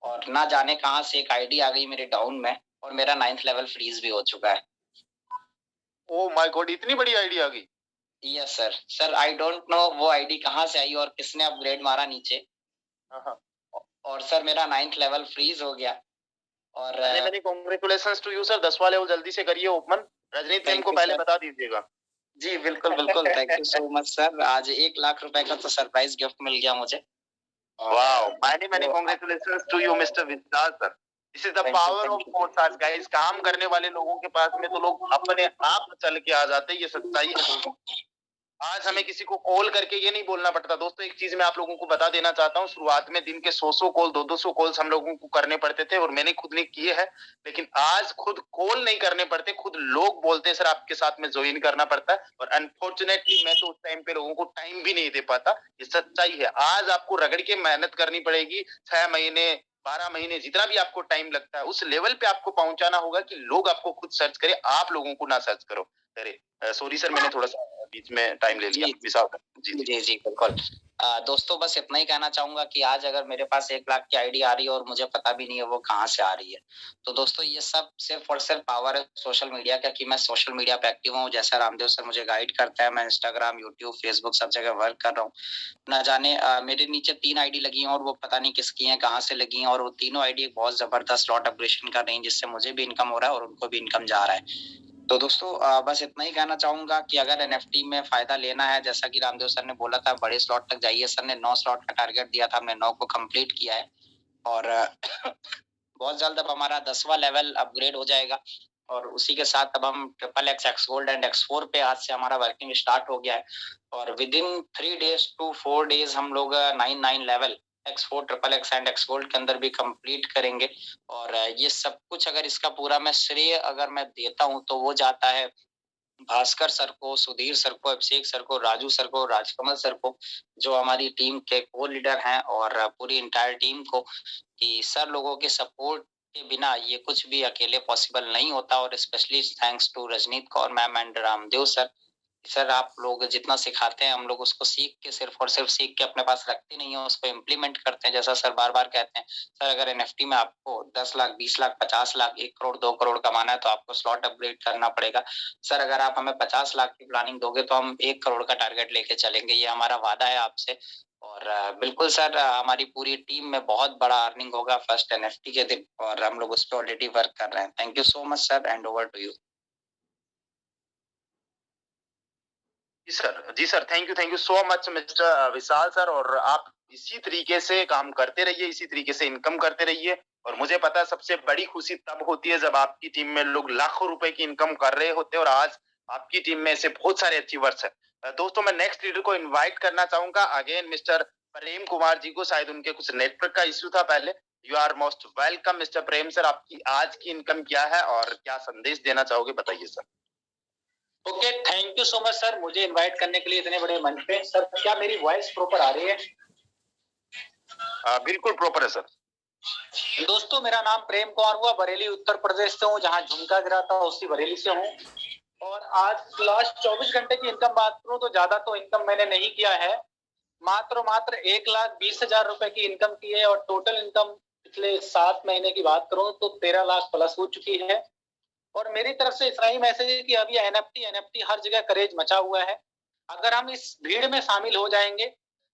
Speaker 8: और ना जाने कहां से एक आईडी आ गई मेरे डाउन में और मेरा 9th लेवल फ्रीज भी हो चुका है।
Speaker 1: ओ माय गॉड, इतनी बड़ी आईडी आ गई।
Speaker 8: Yes sir I don't know वो आईडी कहां से आई और किसने अपग्रेड मारा नीचे। और सर मेरा 9th लेवल फ्रीज हो गया। और
Speaker 1: मैंने कांग्रेचुलेशंस टू यू सर। 10वां लेवल जल्दी से करिए ओपन। रजनीत मैम को पहले बता दीजिएगा।
Speaker 8: जी बिल्कुल thank you so much sir. आज 1 लाख रुपए का तो सरप्राइज गिफ्ट मिल गया मुझे।
Speaker 1: वाओ, मैंने congratulations to you mister Vishal sir. This is the power of force guys. काम करने वाले लोगों के पास में तो लोग अपने आप चल के आ जाते हैं, ये सच्चाई है। आज हमें किसी को कॉल करके ये नहीं बोलना पड़ता। दोस्तों एक चीज मैं आप लोगों को बता देना चाहता हूँ, शुरुआत में दिन के 100 कॉल 200 कॉल्स हम लोगों को करने पड़ते थे और मैंने खुद ने किए हैं। लेकिन आज खुद कॉल नहीं करने पड़ते, खुद लोग बोलते हैं सर आपके साथ में ज्वाइन करना पड़ता है। और अनफॉर्चुनेटली मैं तो उस टाइम पे लोगों को टाइम भी नहीं दे पाता। ये सच्चाई है। आज आपको रगड़ के मेहनत करनी पड़ेगी। 6 महीने 12 महीने जितना भी आपको टाइम लगता है उस लेवल पे आपको पहुंचाना होगा कि लोग आपको खुद सर्च करें, आप लोगों को ना सर्च करो। अरे सॉरी सर, मैंने थोड़ा सा बीच में टाइम ले लिया।
Speaker 8: जी बिल्कुल। दोस्तों बस इतना ही कहना चाहूंगा कि आज अगर मेरे पास 1 लाख की आईडी आ रही है और मुझे पता भी नहीं है वो कहाँ से आ रही है, तो दोस्तों ये सब सिर्फ और सिर्फ पावर है सोशल मीडिया का कि मैं सोशल मीडिया पे एक्टिव हूँ। जैसा रामदेव सर मुझे गाइड करता है, मैं इंस्टाग्राम, यूट्यूब, फेसबुक सब जगह वर्क कर रहा हूँ। ना जाने मेरे नीचे 3 आईडी लगी हैं और वो पता नहीं किसकी हैं, कहाँ से लगी हैं और वो तीनों आईडी एक बहुत जबरदस्त स्लॉट अपग्रेडेशन कर रही है जिससे मुझे भी इनकम हो रहा है और उनको भी इनकम जा रहा है। तो दोस्तों बस इतना ही कहना चाहूंगा कि अगर एनएफटी में फायदा लेना है, जैसा कि रामदेव सर ने बोला था बड़े स्लॉट तक जाइए। सर ने 9 स्लॉट का टारगेट दिया था, हमने 9 को कंप्लीट किया है और बहुत जल्द अब हमारा 10वां लेवल अपग्रेड हो जाएगा और उसी के साथ अब हम XXX x gold and X4 पे आज से हमारा वर्किंग स्टार्ट हो गया है और with in 3 days to 4 days हम लोग 9 level
Speaker 10: X4 triple x and x gold के अंदर भी कंप्लीट करेंगे। और ये सब कुछ अगर इसका पूरा मैं श्रेय अगर मैं देता हूं तो वो जाता है भास्कर सर को, सुधीर सर को, अभिषेक सर को, राजू सर को, राजकमल सर को, जो हमारी टीम के को लीडर हैं, और पूरी इंटायर टीम को, कि सर लोगों के सपोर्ट के बिना ये कुछ भी अकेले पॉसिबल नहीं होता। और specially thanks to Rajneet Kaur ma'am and Ramdev sir. Sir आप लोग जितना सिखाते हैं हम लोग उसको सीख के सिर्फ और सिर्फ सीख के अपने पास रखते नहीं है, उसको इम्प्लीमेंट करते हैं। जैसा सर बार बार कहते हैं, सर अगर एनएफटी में आपको 10 लाख, 20 लाख, 50 लाख, 1 करोड़, 2 करोड़ कमाना है तो आपको स्लॉट अपग्रेड करना पड़ेगा। सर अगर आप हमें 50 लाख की प्लानिंग दोगे तो हम 1 करोड़ का टारगेट लेके चलेंगे, ये हमारा वादा है आपसे। और बिल्कुल सर, हमारी पूरी टीम में बहुत बड़ा अर्निंग होगा फर्स्ट एनएफटी के दिन, और हम लोग उस पर ऑलरेडी वर्क कर रहे हैं। Thank you so much sir, and over to you.
Speaker 1: जी sir, thank you so much mister Vishal sir. और आप इसी तरीके से काम करते रहिए, इसी तरीके से इनकम करते रहिए। और मुझे पता है सबसे बड़ी खुशी तब होती है जब आपकी टीम में लोग लाखों रुपए की इनकम कर रहे होते हैं, और आज आपकी टीम में ऐसे बहुत सारे अचीवर्स हैं। दोस्तों मैं नेक्स्ट लीडर को इनवाइट करना चाहूंगा, अगेन मिस्टर प्रेम कुमार जी को। शायद उनके कुछ नेटवर्क का इश्यू था पहले। You are most welcome mister Prem sir. आपकी आज की इनकम क्या है और क्या संदेश देना चाहोगे, बताइए sir.
Speaker 11: Okay, thank you so much sir, मुझे इनवाइट करने के लिए इतने बड़े मंच पे। सर क्या मेरी वॉइस प्रॉपर आ रही है?
Speaker 1: बिल्कुल प्रॉपर है सर।
Speaker 11: दोस्तों मेरा नाम प्रेम कुमार हुआ, बरेली उत्तर प्रदेश से हूँ, जहाँ झुमका गिरा था उसी बरेली से हूँ। और आज लास्ट 24 घंटे की इनकम बात करूँ तो ज्यादा तो इनकम मैंने नहीं किया है, मात्र 1,20,000 रुपए की इनकम की है। और टोटल इनकम पिछले 7 महीने की बात करूँ तो 13 लाख प्लस हो चुकी है। और मेरी तरफ से इतना ही मैसेज है कि अभी एनएफटी हर जगह क्रेज मचा हुआ है। अगर हम इस भीड़ में शामिल हो जाएंगे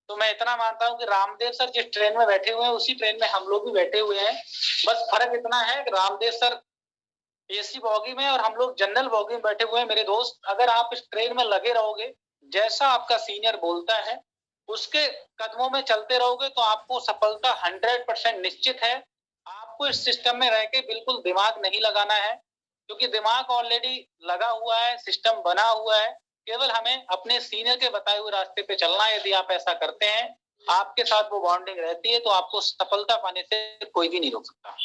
Speaker 11: तो मैं इतना मानता हूं कि रामदेव सर जिस ट्रेन में बैठे हुए हैं उसी ट्रेन में हम लोग भी बैठे हुए हैं। बस फर्क इतना है कि रामदेव सर एसी बॉगी में और हम लोग जनरल बॉगी में बैठे हुए हैं। मेरे दोस्त, अगर आप इस ट्रेन में लगे रहोगे, जैसा आपका सीनियर बोलता है उसके कदमों में चलते रहोगे, तो आपको सफलता 100% निश्चित है। आपको इस सिस्टम में रह के बिल्कुल दिमाग नहीं लगाना है, क्योंकि दिमाग ऑलरेडी लगा हुआ है, सिस्टम बना हुआ है। केवल हमें अपने सीनियर के बताए हुए रास्ते पे चलना है। यदि आप ऐसा करते हैं, आपके साथ वो बॉन्डिंग रहती है, तो आपको सफलता पाने से कोई भी नहीं रोक सकता।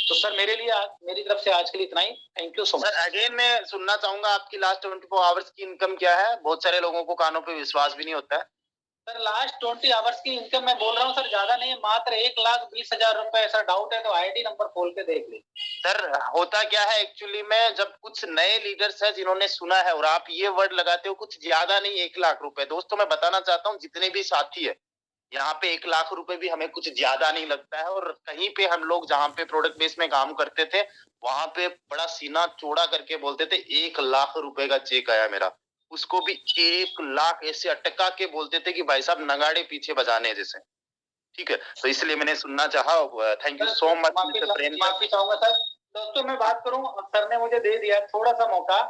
Speaker 11: तो सर मेरे लिए मेरी तरफ से आज के लिए इतना ही। Thank you so much.
Speaker 1: Again मैं सुनना चाहूंगा आपकी लास्ट 24 आवर्स की इनकम क्या है। बहुत सारे लोगों को कानों पे विश्वास भी नहीं होता है।
Speaker 11: सर लास्ट 20 आवर्स की इनकम मैं बोल रहा हूँ सर, ज्यादा नहीं है, मात्र 1,20,000 रुपए। ऐसा डाउट है तो आईडी नंबर खोल के देख ले।
Speaker 1: सर होता क्या है एक्चुअली में, जब कुछ नए लीडर्स हैं जिन्होंने सुना है और आप ये वर्ड लगाते हो कुछ ज्यादा नहीं 1 लाख रुपए। दोस्तों मैं बताना चाहता हूँ जितने भी साथी है यहाँ पे 1 लाख रुपए भी हमें कुछ ज्यादा नहीं लगता है। और कहीं पे हम लोग जहाँ पे प्रोडक्ट बेस में काम करते थे वहां पे बड़ा सीना चौड़ा करके बोलते थे 1 लाख रुपए का चेक आया मेरा, उसको भी 1 लाख ऐसे अटका के बोलते थे कि भाई साहब नगाड़े पीछे बजाने जैसे। ठीक है, तो इसलिए मैंने सुनना चाहा। Thank you so much mister Prem.
Speaker 11: माफी चाहूंगा सर। दोस्तों मैं बात करूं, सर ने मुझे दे दिया थोड़ा सा मौका।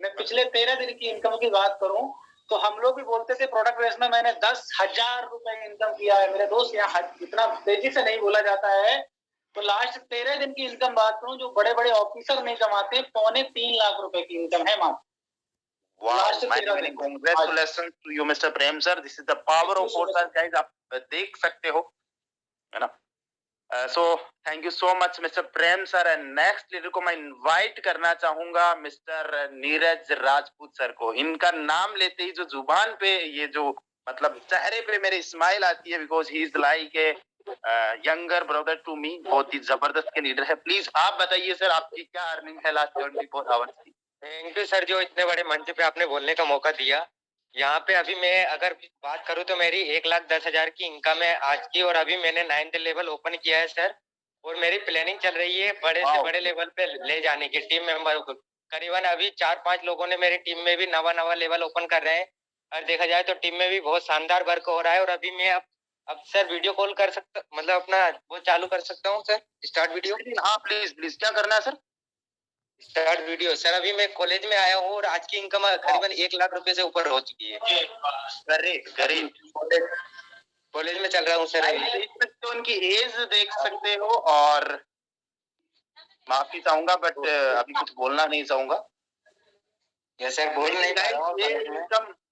Speaker 11: मैं पिछले 13 दिन की इनकम की बात करूं तो हम लोग भी बोलते थे प्रोडक्ट बेस में मैंने 10,000 रुपए इनकम किया है। मेरे दोस्त, यहाँ इतना तेजी से नहीं बोला जाता है। तो लास्ट 13 दिन की इनकम बात करूं, जो बड़े बड़े ऑफिसर नहीं कमाते, 2.25 लाख रुपए की इनकम है मात्र।
Speaker 1: Congratulations to you, Mr. Prem sir. This is the power of podcast, guys. आप देख सकते हो, है ना। So thank you so much, Mr. Prem sir. And next leader को मैं इनवाइट करना चाहूंगा मिस्टर नीरज राजपूत सर को। इनका नाम लेते ही जो जुबान पे ये जो मतलब चेहरे पे मेरे स्माइल आती है, because he is like a younger brother to me. बहुत ही जबरदस्त के लीडर है। प्लीज आप बताइए सर, आपकी क्या अर्निंग है लास्ट 24 आवर्स की।
Speaker 12: थैंक यू सर, जो इतने बड़े मंच पे आपने बोलने का मौका दिया। यहाँ पे अभी मैं अगर बात करूँ तो मेरी 1,10,000 की इनकम है आज की, और अभी मैंने 9th लेवल ओपन किया है सर। और मेरी प्लानिंग चल रही है बड़े से बड़े लेवल पे ले जाने की। टीम मेंबर को करीबन अभी 4-5 लोगों ने मेरी टीम में भी नवा लेवल ओपन कर रहे हैं। और देखा जाए तो टीम में भी बहुत शानदार वर्क हो रहा है। और अभी मैं अब सर वीडियो कॉल कर सकता, मतलब अपना वो चालू कर सकता हूँ सर, स्टार्ट वीडियो।
Speaker 1: हाँ प्लीज, क्या करना है सर?
Speaker 12: Start video. सर अभी मैं कॉलेज में आया हूँ और आज की इनकम करीबन 1 लाख रुपए से ऊपर हो चुकी है। कॉलेज में चल रहा हूँ सर।
Speaker 1: तो उनकी एज देख सकते हो, और माफी चाहूंगा बट अभी कुछ बोलना नहीं चाहूंगा।
Speaker 12: ये सर बोल नहीं पा रहा हूँ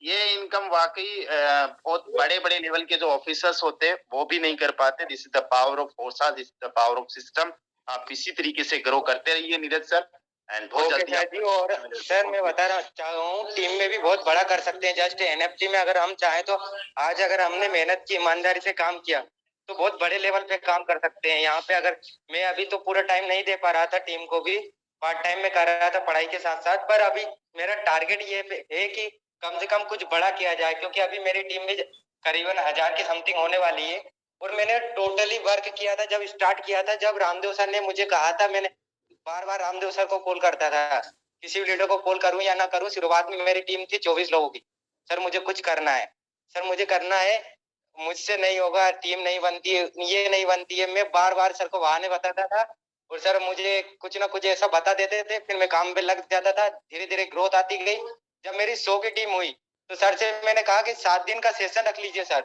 Speaker 1: ये इनकम वाकई बहुत बड़े बड़े लेवल के जो ऑफिसर्स होते हैं वो भी नहीं कर पाते। This is the power of Forsa, this is the power of system. आप इसी तरीके से ग्रो करते रहिए नीरज सर, एंड बहुत जल्दी
Speaker 12: सर जी। और सर मैं बता रहा चाह रहा हूँ टीम में भी बहुत बड़ा कर सकते हैं। जस्ट एनएफटी में अगर हम चाहें तो आज अगर हमने मेहनत की, ईमानदारी से काम किया तो बहुत बड़े लेवल पे काम कर सकते हैं। यहाँ पे अगर मैं अभी तो पूरा टाइम नहीं दे पा रहा था, टीम को भी पार्ट टाइम में कर रहा था पढ़ाई के साथ साथ, पर अभी मेरा टारगेट ये है कि कम से कम कुछ बड़ा किया जाए, क्योंकि अभी मेरी टीम में करीबन 1000 की समथिंग होने वाली है। और मैंने टोटली वर्क किया था जब स्टार्ट किया था, जब रामदेव सर ने मुझे कहा था, मैंने बार बार रामदेव सर को कॉल करता था, किसी भी लीडर को कॉल करूं या ना करूं। शुरुआत में मेरी टीम थी 24 लोगों की। सर मुझे कुछ करना है, सर मुझे करना है, मुझसे नहीं होगा, टीम नहीं बनती है, ये नहीं बनती है। मैं बार बार सर को बहाने बताता था और सर मुझे कुछ ना कुछ ऐसा बता देते थे, फिर मैं काम पे लग जाता था। धीरे धीरे ग्रोथ आती गई। जब मेरी 100 की टीम हुई तो सर से मैंने कहा कि 7 दिन का सेशन रख लीजिए सर।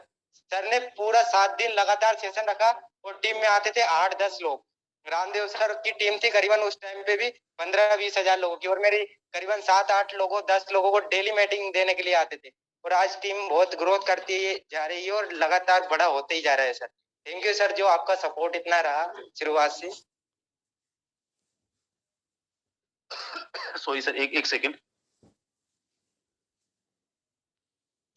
Speaker 12: सर ने पूरा 7 दिन लगातार सेशन रखा और टीम में आते थे 8-10 लोग। रामदेव सर की टीम थी करीबन उस टाइम पे भी 15-20 हजार लोगों की, और मेरी करीबन 7-8 लोगों 10 लोगों को डेली मीटिंग देने के लिए आते थे। और आज टीम बहुत ग्रोथ करती जा रही है और लगातार बड़ा होते ही जा रहा है सर। थैंक यू सर, जो आपका सपोर्ट इतना रहा शुरुआत से।
Speaker 1: सॉरी सर, एक सेकंड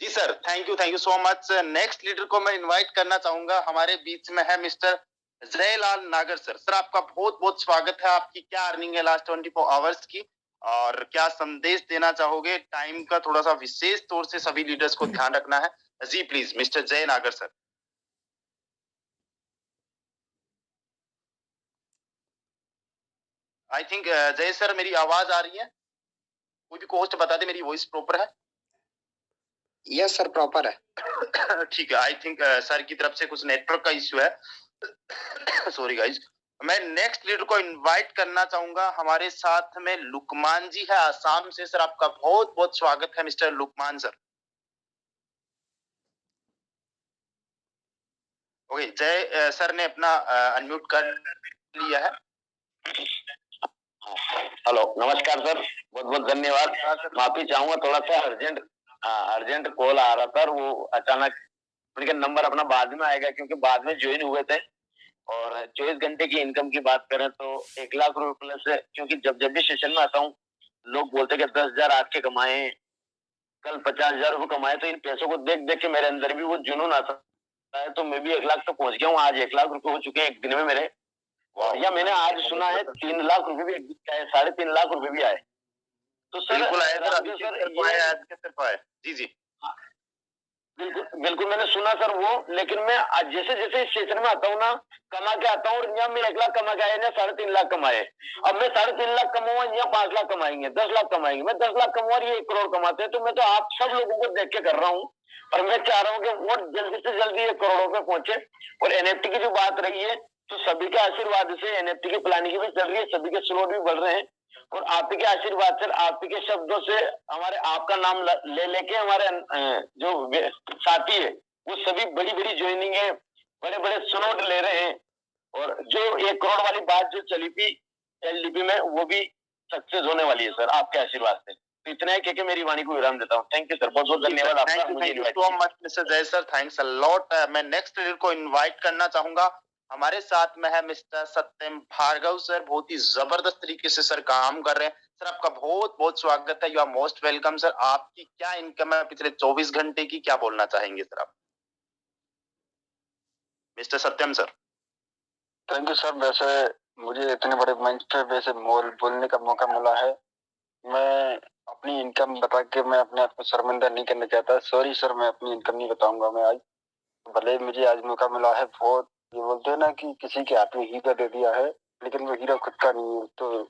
Speaker 1: जी sir. Thank you so much. Next leader को मैं इनवाइट करना चाहूंगा। हमारे बीच में है मिस्टर जयलाल नागर सर। सर आपका बहुत बहुत स्वागत है। आपकी क्या अर्निंग है लास्ट 24 आवर्स की, और क्या संदेश देना चाहोगे? टाइम का थोड़ा सा विशेष तौर से सभी लीडर्स को ध्यान रखना है जी। प्लीज मिस्टर जय नागर सर। आई थिंक जय सर मेरी आवाज आ रही है? कोई भी होस्ट बता दे मेरी वॉइस प्रॉपर है?
Speaker 8: यस सर, प्रॉपर है।
Speaker 1: ठीक है। आई थिंक सर की तरफ से कुछ नेटवर्क का इश्यू है। Sorry guys. मैं नेक्स्ट लीडर को इनवाइट करना चाहूंगा। हमारे साथ में लुकमान जी है आसाम से। सर आपका बहुत बहुत स्वागत है मिस्टर लुकमान सर। ओके, जय सर ने अपना अनम्यूट कर लिया है।
Speaker 13: हेलो, नमस्कार सर, बहुत बहुत धन्यवाद। माफी चाहूंगा, थोड़ा सा अर्जेंट कॉल आ रहा था और वो अचानक उनका नंबर अपना बाद में आएगा, क्योंकि बाद में ज्वाइन हुए थे। और 24 घंटे की इनकम की बात करें तो 1 लाख रुपए प्लस है, क्योंकि जब भी सेशन में आता हूँ लोग बोलते कि 10,000 आज के कमाए, कल 50,000 रुपए कमाए। तो इन पैसों को देख देख के मेरे अंदर भी वो जुनून आता है। तो मैं भी 1 लाख तक पहुंच गया हूँ। आज 1 लाख रुपए हो चुके हैं एक दिन में मेरे। या मैंने आज सुना है 3 लाख रुपए भी, 3.5 लाख रुपए भी आए। तो सर
Speaker 1: बिल्कुल आए सर, अभी आज के सिर्फ आए। जी जी
Speaker 13: बिल्कुल मैंने सुना सर वो। लेकिन मैं आज जैसे जैसे इस सेशन में आता हूँ ना, कमा के आता हूँ। यहाँ मैं 1 लाख कमा के आया, 3.5 लाख कमाए। अब मैं 3.5 लाख कमाऊंगा, यहाँ 5 लाख कमाएंगे, 10 लाख कमाएंगे। मैं 10 लाख कमाऊंगा, ये 1 करोड़ कमाते हैं। तो मैं तो आप सब लोगों को देख के कर रहा हूँ, और मैं चाह रहा हूँ कि वो जल्दी से जल्दी 1 करोड़ों पे पहुंचे। और एनएफटी की जो बात रही है, तो सभी के आशीर्वाद से एनएफटी की प्लानिंग भी चल रही है, सभी के स्लोट भी बढ़ रहे हैं। और आपके आशीर्वाद से, आपके शब्दों से, हमारे आपका नाम ले लेके हमारे जो साथी है वो सभी बड़ी बड़ी ज्वाइनिंग है, बड़े बड़े स्लोट ले रहे हैं। और जो 1 करोड़ वाली बात जो चली थी एलडीपी में, वो भी सक्सेस होने वाली है सर आपके आशीर्वाद से। तो इतना है कि मेरी वाणी को विराम देता हूँ। थैंक यू सर, बहुत बहुत धन्यवाद आपका।
Speaker 1: Thank you so much mister जय सर, थैंक्स अ लॉट। मैं नेक्स्ट लीडर को इनवाइट करना चाहूंगा। हमारे साथ में है मिस्टर सत्यम भार्गव सर। बहुत ही जबरदस्त तरीके से सर काम कर रहे हैं। सर आपका बहुत बहुत स्वागत है, you are most welcome sir. आपकी क्या इनकम है पिछले 24 घंटे की, क्या बोलना चाहेंगे सर आप? Mister Satyam sir.
Speaker 14: Thank you sir. वैसे मुझे इतने बड़े मंच पे वैसे बोलने का मौका मिला है। मैं अपनी इनकम बता के मैं अपने आप को शर्मिंदा नहीं करना चाहता। सॉरी सर, मैं अपनी इनकम नहीं बताऊंगा मैं आज। भले मुझे आज मौका मिला है। बहुत ये बोलते हैं ना कि किसी के हाथ में हीरा दे दिया है, लेकिन वो हीरा खुद का नहीं है। तो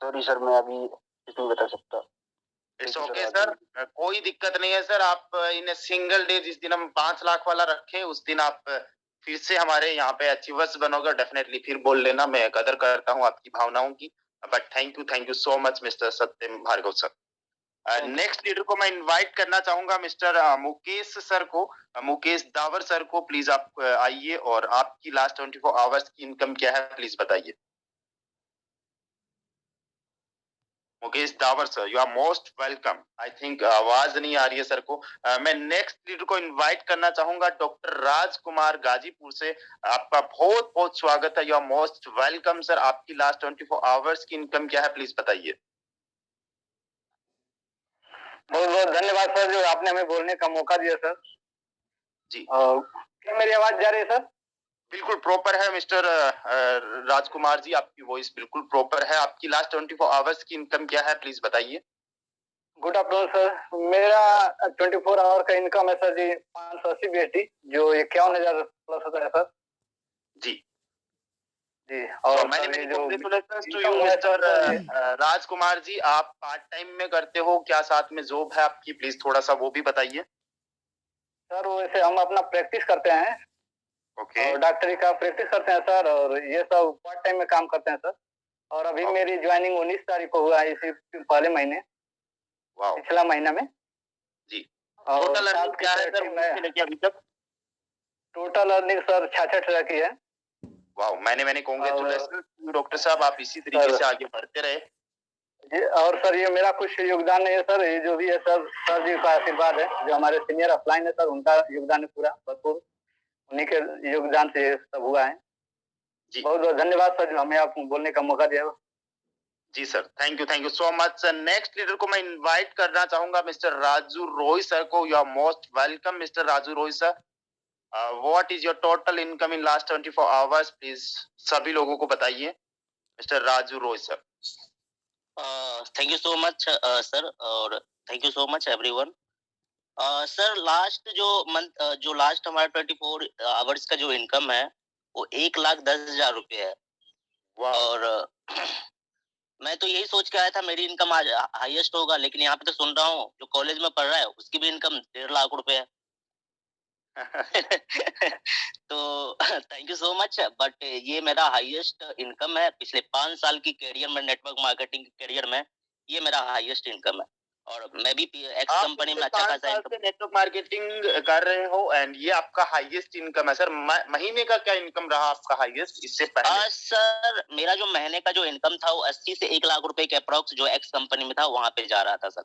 Speaker 14: सॉरी सर, मैं अभी कुछ नहीं बता सकता।
Speaker 1: इट्स ओके सर, कोई दिक्कत नहीं है सर। आप इन सिंगल डे, जिस दिन हम 5 लाख वाला रखे, उस दिन आप फिर से हमारे यहाँ पे अचीवर्स बनोगे। डेफिनेटली फिर बोल लेना, मैं कदर करता हूँ आपकी भावनाओं की। But thank you so much mister Satyam Bhargav sir. Next leader को मैं इनवाइट करना चाहूंगा मिस्टर मुकेश सर को, मुकेश दावर सर को। प्लीज आप आइए, और आपकी लास्ट 24 आवर्स की इनकम क्या है प्लीज बताइए। Mukesh Dawar sir, you are most welcome. I think आवाज नहीं आ रही है सर को। मैं नेक्स्ट लीडर को इनवाइट करना चाहूंगा, डॉक्टर राजकुमार गाजीपुर से। आपका बहुत बहुत स्वागत है, you are most welcome sir. आपकी लास्ट 24 आवर्स की इनकम क्या है, प्लीज बताइए।
Speaker 15: बहुत बहुत धन्यवाद सर, जो आपने हमें बोलने का मौका दिया सर
Speaker 1: जी।
Speaker 15: क्या मेरी आवाज जा रही है सर?
Speaker 1: बिल्कुल प्रॉपर है मिस्टर राजकुमार जी, आपकी वॉइस बिल्कुल प्रॉपर है। आपकी लास्ट 24 आवर्स की इनकम क्या है, प्लीज बताइए।
Speaker 15: गुड आफ्टरनून सर, मेरा 24 आवर का इनकम है सर जी 580 BSD, जो 51,000 प्लस होता है सर
Speaker 1: जी।
Speaker 15: जी। और
Speaker 1: मैंने
Speaker 15: जो
Speaker 1: congratulations to you, mister Rajkumar ji. आप पार्ट टाइम में करते हो क्या, साथ में जॉब है आपकी, प्लीज थोड़ा सा वो भी बताइए।
Speaker 15: सर वैसे हम अपना प्रैक्टिस करते हैं और डॉक्टरी का प्रैक्टिस करते हैं सर, और ये सब पार्ट टाइम में काम करते हैं सर। और अभी मेरी ज्वाइनिंग 19 तारीख को हुआ है, इसी पहले महीने, पिछला महीना में
Speaker 1: जी।
Speaker 15: और
Speaker 1: टोटल अर्निंग क्या है सर अभी तक?
Speaker 15: टोटल अर्निंग सर 66,000 की है।
Speaker 1: वाह, मैंने कांग्रेचुलेशन डॉक्टर साहब, आप इसी तरीके से आगे बढ़ते रहे।
Speaker 15: जी। और सर ये मेरा कुछ योगदान नहीं है सर, ये जो भी है सर जी का आशीर्वाद है, जो हमारे सीनियर अपलाइन है सर, उनका योगदान है पूरा भरपूर, उन्हीं के योगदान से ये सब हुआ है। बहुत बहुत धन्यवाद सर, जो हमें आप बोलने का मौका दिया।
Speaker 1: जी sir, thank you so much sir. Next leader को मैं इनवाइट करना चाहूंगा मिस्टर राजू रॉय सर को। You are most welcome mister Raju Roy sir. What is your total income in last 24 hours, please सभी लोगों को बताइए mister Raju Roy sir.
Speaker 16: Thank you so much sir, और thank you so much everyone. Sir last जो last हमारा 24 hours का जो income है वो 1,10,000 रुपये है। और मैं तो यही सोच के आया था मेरी इनकम आज हाईएस्ट होगा, लेकिन यहाँ पे तो सुन रहा हूँ जो कॉलेज में पढ़ रहा है उसकी भी इनकम 1.5 लाख रुपए है। तो thank you so much, but ये मेरा हाईएस्ट इनकम है पिछले 5 साल की करियर में, नेटवर्क मार्केटिंग करियर में ये मेरा हाईएस्ट इनकम है। और मैं भी एक्स कंपनी में अच्छा खासा
Speaker 1: नेटवर्क मार्केटिंग कर रहे हो एंड ये आपका हाईएस्ट इनकम है सर। महीने का क्या इनकम रहा आपका हाईएस्ट इससे पहले?
Speaker 16: सर मेरा जो महीने का जो इनकम था वो 80 से 1 लाख रुपए के अप्रोक्स जो एक्स कंपनी में था वहां पे जा रहा था सर।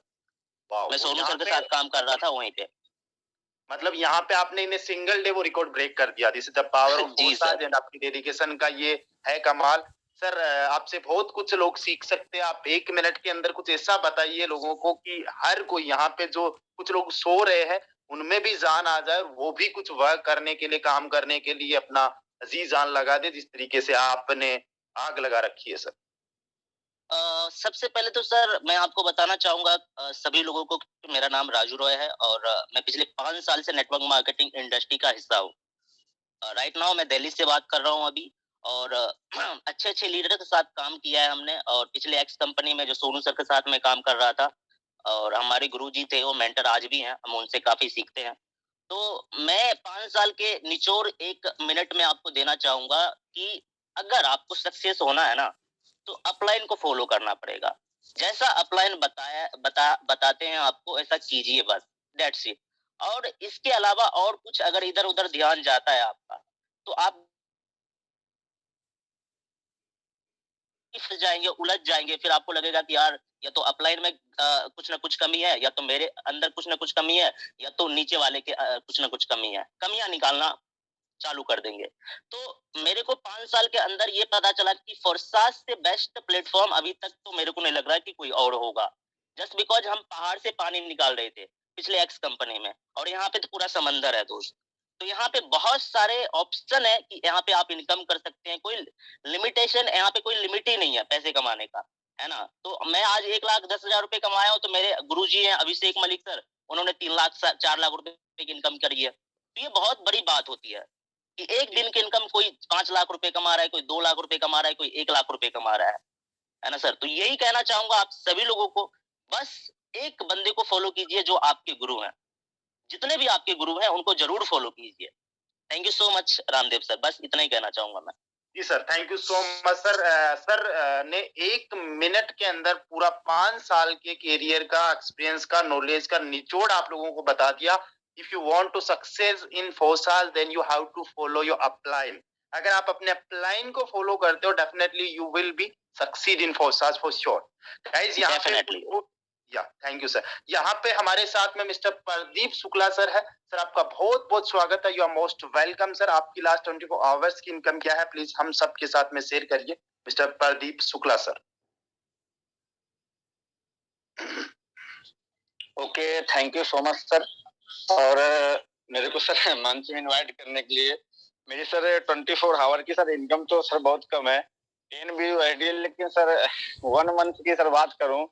Speaker 16: मैं सोनू सर के साथ काम कर रहा था वहीं पे।
Speaker 1: मतलब यहाँ पे आपने इन्हें सिंगल डे वो रिकॉर्ड ब्रेक कर दिया। This is the power of Forsaj and आपकी डेडिकेशन का ये है कमाल। सर आपसे बहुत कुछ लोग सीख सकते हैं। आप 1 मिनट के अंदर कुछ ऐसा बताइए लोगों को कि हर कोई यहाँ पे जो कुछ लोग सो रहे हैं उनमें भी जान आ जाए, वो भी कुछ वर्क करने के लिए, काम करने के लिए अपना जी जान लगा दे, जिस तरीके से आपने आग लगा रखी है सर।
Speaker 16: सबसे पहले तो सर मैं आपको बताना चाहूंगा सभी लोगों को कि मेरा नाम राजू रॉय है और मैं पिछले 5 साल से नेटवर्क मार्केटिंग इंडस्ट्री का हिस्सा हूँ। राइट नाउ मैं दिल्ली से बात कर रहा हूँ अभी, और अच्छे लीडर के साथ काम किया है हमने। और पिछले एक्स कंपनी में जो सोनू सर के साथ में काम कर रहा था, और हमारे गुरुजी थे वो मेंटर आज भी हैं, हम उनसे काफी सीखते हैं। तो मैं 5 साल के निचोड़ 1 मिनट में आपको देना चाहूंगा कि अगर आपको सक्सेस होना है ना तो अपलाइन को फॉलो करना पड़ेगा। जैसा अपलाइन बताते हैं आपको ऐसा कीजिए, बस दैट्स इट। और इसके अलावा और कुछ अगर इधर उधर ध्यान जाता है आपका तो आप फंस जाएंगे, उलझ जाएंगे। फिर आपको लगेगा कि यार या तो अपलाइन में कुछ ना कुछ कमी है, या तो मेरे अंदर कुछ ना कुछ कमी है, या तो नीचे वाले के कुछ ना कुछ कमी है। कमियां निकालना चालू कर देंगे। तो मेरे को 5 साल के अंदर ये पता चला कि फोर्साज से बेस्ट प्लेटफॉर्म अभी तक तो मेरे को नहीं लग रहा है कि कोई और होगा। जस्ट बिकॉज हम पहाड़ से पानी निकाल रहे थे पिछले एक्स कंपनी में, और यहाँ पे तो पूरा समंदर है दोस्त। तो यहाँ पे बहुत सारे ऑप्शन है कि यहाँ पे आप इनकम कर सकते हैं। कोई लिमिटेशन, यहाँ पे कोई लिमिट ही नहीं है पैसे कमाने का, है ना। तो मैं आज 1,10,000 रुपए कमाया हूँ, तो मेरे गुरुजी हैं अभिषेक मलिक सर, उन्होंने 3 लाख 4 लाख रुपए की इनकम करी है। तो ये बहुत बड़ी बात होती है कि एक दिन की इनकम कोई 5 लाख रुपए कमा रहा है, कोई 2 लाख रुपए कमा रहा है, कोई 1 लाख रुपए कमा रहा है ना सर। तो यही कहना चाहूंगा आप सभी लोगों को, बस एक बंदे को फॉलो कीजिए जो आपके गुरु हैं। जितने भी आपके गुरु हैं उनको जरूर फॉलो कीजिए। Thank you so much Ramdev sir, बस इतना ही कहना चाहूंगा मैं।
Speaker 1: जी sir, thank you so much sir. Sir ने 1 मिनट के अंदर पूरा 5 साल के करियर का, एक्सपीरियंस का, नॉलेज का निचोड़ आप लोगों को बता दिया। If you want to success in Fossal, then you have to follow your upline. अगर आप अपने अपलाइन को फॉलो करते हो definitely you will be succeed in Forsaj for sure. Guys यहाँ पे या थैंक यू सर। यहाँ पे हमारे साथ में मिस्टर प्रदीप शुक्ला सर है। सर आपका बहुत बहुत स्वागत है, you are most welcome sir. आपकी लास्ट 24 आवर्स की इनकम क्या है प्लीज हम सबके साथ में शेयर करिए mister Pradeep Shukla sir.
Speaker 14: Okay, thank you so much sir. और मेरे को सर मंच में इनवाइट करने के लिए। मेरी सर 24 आवर की सर इनकम तो सर बहुत कम है, 10 भी आइडियल, लेकिन सर 1 मंथ की सर बात करूं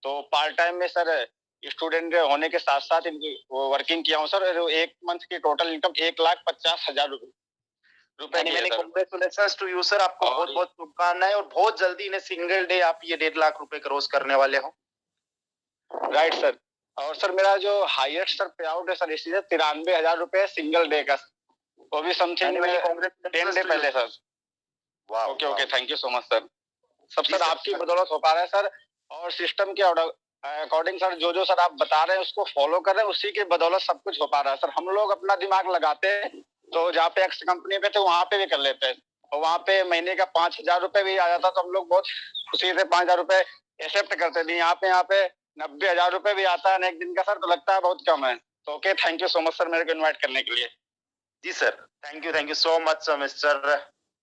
Speaker 14: तो पार्ट टाइम में सर स्टूडेंट होने के साथ साथ इनकी वर्किंग किया हूँ सर। 1 मंथ की टोटल इनकम 1,50,000 रुपए।
Speaker 1: कांग्रेचुलेशंस टू यू सर, आपको बहुत बहुत शुभकामनाएं और बहुत जल्दी इन्हें सिंगल डे आप ये 1.5 लाख रुपए क्रॉस करने वाले हो।
Speaker 14: Right sir. और सर मेरा जो हाईएस्ट सर पे आउट है सर इसलिए 93,000 रुपए सिंगल डे का, वो भी समथिंग 10 डे पहले sir. Okay okay, thank you so much sir. सब सर आपकी बदौलत हो पा रहा है सर, और सिस्टम के अकॉर्डिंग सर जो सर आप बता रहे हैं उसको फॉलो कर रहे हैं, उसी के बदौलत सब कुछ हो पा रहा है सर। हम लोग अपना दिमाग लगाते हैं तो जहाँ पे एक्स कंपनी पे थे वहां पे भी कर लेते हैं, और वहां पे महीने का 5,000 रुपए भी आ जाता तो हम लोग बहुत खुशी से 5,000 रुपए एक्सेप्ट करते थे। यहाँ पे 90,000 रुपए भी आता है एक दिन का सर, तो लगता है बहुत कम है। तो okay, thank you so much sir मेरे को इन्वाइट करने के लिए।
Speaker 1: जी sir, thank you so much mister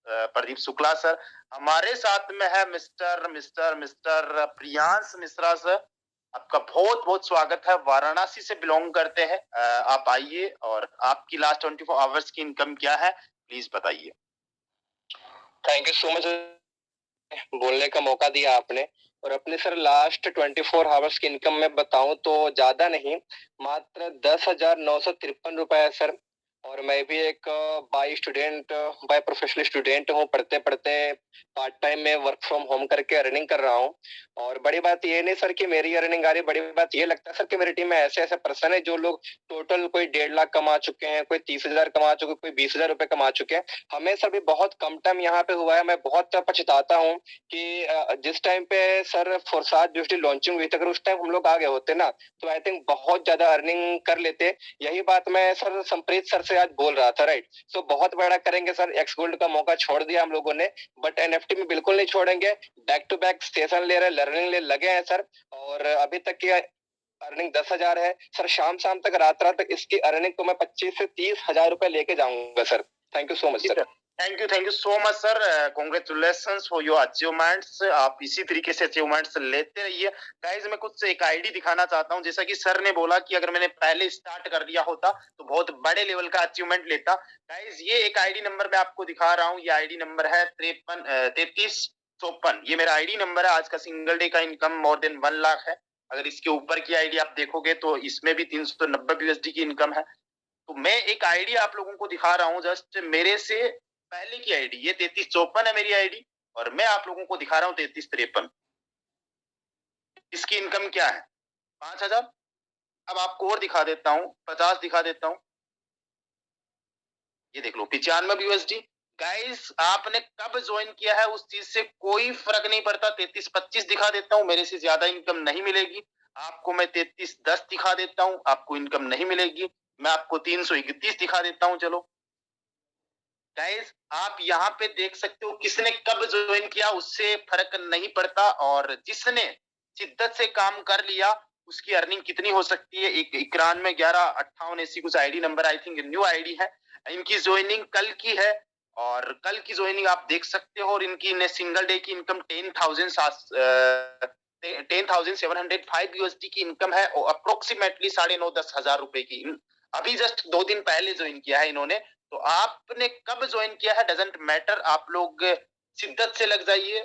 Speaker 1: Pradeep Shukla sir. हमारे साथ में है मिस्टर प्रियांश मिश्रा सर। आपका बहुत बहुत स्वागत है, वाराणसी से बिलोंग करते हैं। आप आइए और आपकी लास्ट 24 आवर्स की इनकम क्या है प्लीज बताइए।
Speaker 17: थैंक यू सो मच बोलने का मौका दिया आपने। और अपने सर लास्ट 24 आवर्स की इनकम में बताऊं तो ज्यादा नहीं, मात्र 10,953 रुपए है सर। और मैं भी एक बाय प्रोफेशनल स्टूडेंट हूँ, पढ़ते पढ़ते पार्ट टाइम में वर्क फ्रॉम होम करके अर्निंग कर रहा हूँ। और बड़ी बात ये नहीं सर कि मेरी अर्निंग आ रही, बड़ी बात ये लगता है सर कि मेरी टीम में ऐसे ऐसे पर्सन है जो लोग टोटल कोई 1.5 लाख कमा चुके हैं, कोई 30,000 कमा चुके, कोई 20,000 रुपए कमा चुके हैं। हमें सर भी बहुत कम टाइम यहाँ पे हुआ है। मैं बहुत पछताता हूँ कि जिस टाइम पे सर फोर्साज यूनिवर्सिटी लॉन्चिंग हुई थी, अगर उस टाइम हम लोग आगे होते ना तो आई थिंक बहुत ज्यादा अर्निंग कर लेते। यही बात मैं सर संप्रीत सर से आज बोल रहा था, राइट। सो बहुत बड़ा करेंगे सर, एक्स गोल्ड का मौका छोड़ दिया हम लोगों ने, बट एनएफटी में बिल्कुल नहीं छोड़ेंगे। बैक टू बैक सेशन ले रहे, लर्निंग ले लगे हैं सर। और अभी तक की अर्निंग 10,000 है सर। शाम तक रात तक इसकी अर्निंग को मैं 25 से 30,000 रुपए लेके जाऊंगा sir. Thank you so much sir.
Speaker 1: Thank you so much sir, congratulations for your achievements. आप इसी तरीके से अचीवमेंट्स लेते रहिए। गाइस मैं कुछ एक आईडी दिखाना चाहता हूं, जैसा कि सर ने बोला कि अगर मैंने पहले स्टार्ट कर दिया होता तो बहुत बड़े लेवल का अचीवमेंट लेता। गाइस ये एक आईडी नंबर मैं आपको दिखा रहा हूं, ये आईडी नंबर है 3354। ये मेरा आईडी नंबर है। आज का सिंगल डे का इनकम मोर देन 1 लाख है। अगर इसके ऊपर की आईडी आप देखोगे तो इसमें भी 390 USD की इनकम है। तो मैं एक आईडी आप लोगों को दिखा रहा हूं, जस्ट मेरे से पहले की आईडी, ये 3354 है मेरी आईडी, और मैं आप लोगों को दिखा रहा हूं 3353। इसकी इनकम क्या है 5,000। अब आपको और दिखा देता हूं, 50 दिखा देता हूं। ये देख लो 95 USD। गाइस आपने कब ज्वाइन किया है उस चीज से कोई फर्क नहीं पड़ता। 3325 दिखा देता हूं, मेरे से ज्यादा इनकम नहीं मिलेगी आपको। मैं 3310 दिखा देता हूं, आपको इनकम नहीं मिलेगी। मैं आपको 331 दिखा देता हूं। चलो गाइस आप यहाँ पे देख सकते हो किसने कब ज्वाइन किया, उससे फर्क नहीं पड़ता। और जिसने शिद्दत से काम कर लिया उसकी अर्निंग कितनी हो सकती है। एक 91 11 58 ऐसी कुछ ID number, I think new ID है। इनकी ज्वाइनिंग कल की है, और कल की ज्वाइनिंग आप देख सकते हो। और इनकी सिंगल डे की इनकम 10,705 USD की इनकम है, और अप्रोक्सीमेटली 9,500 10,000 रुपए की। अभी जस्ट 2 दिन पहले ज्वाइन किया है इन्होंने। तो आपने कब ज्वाइन किया है डजंट मैटर, आप लोग शिद्दत से लग जाइए।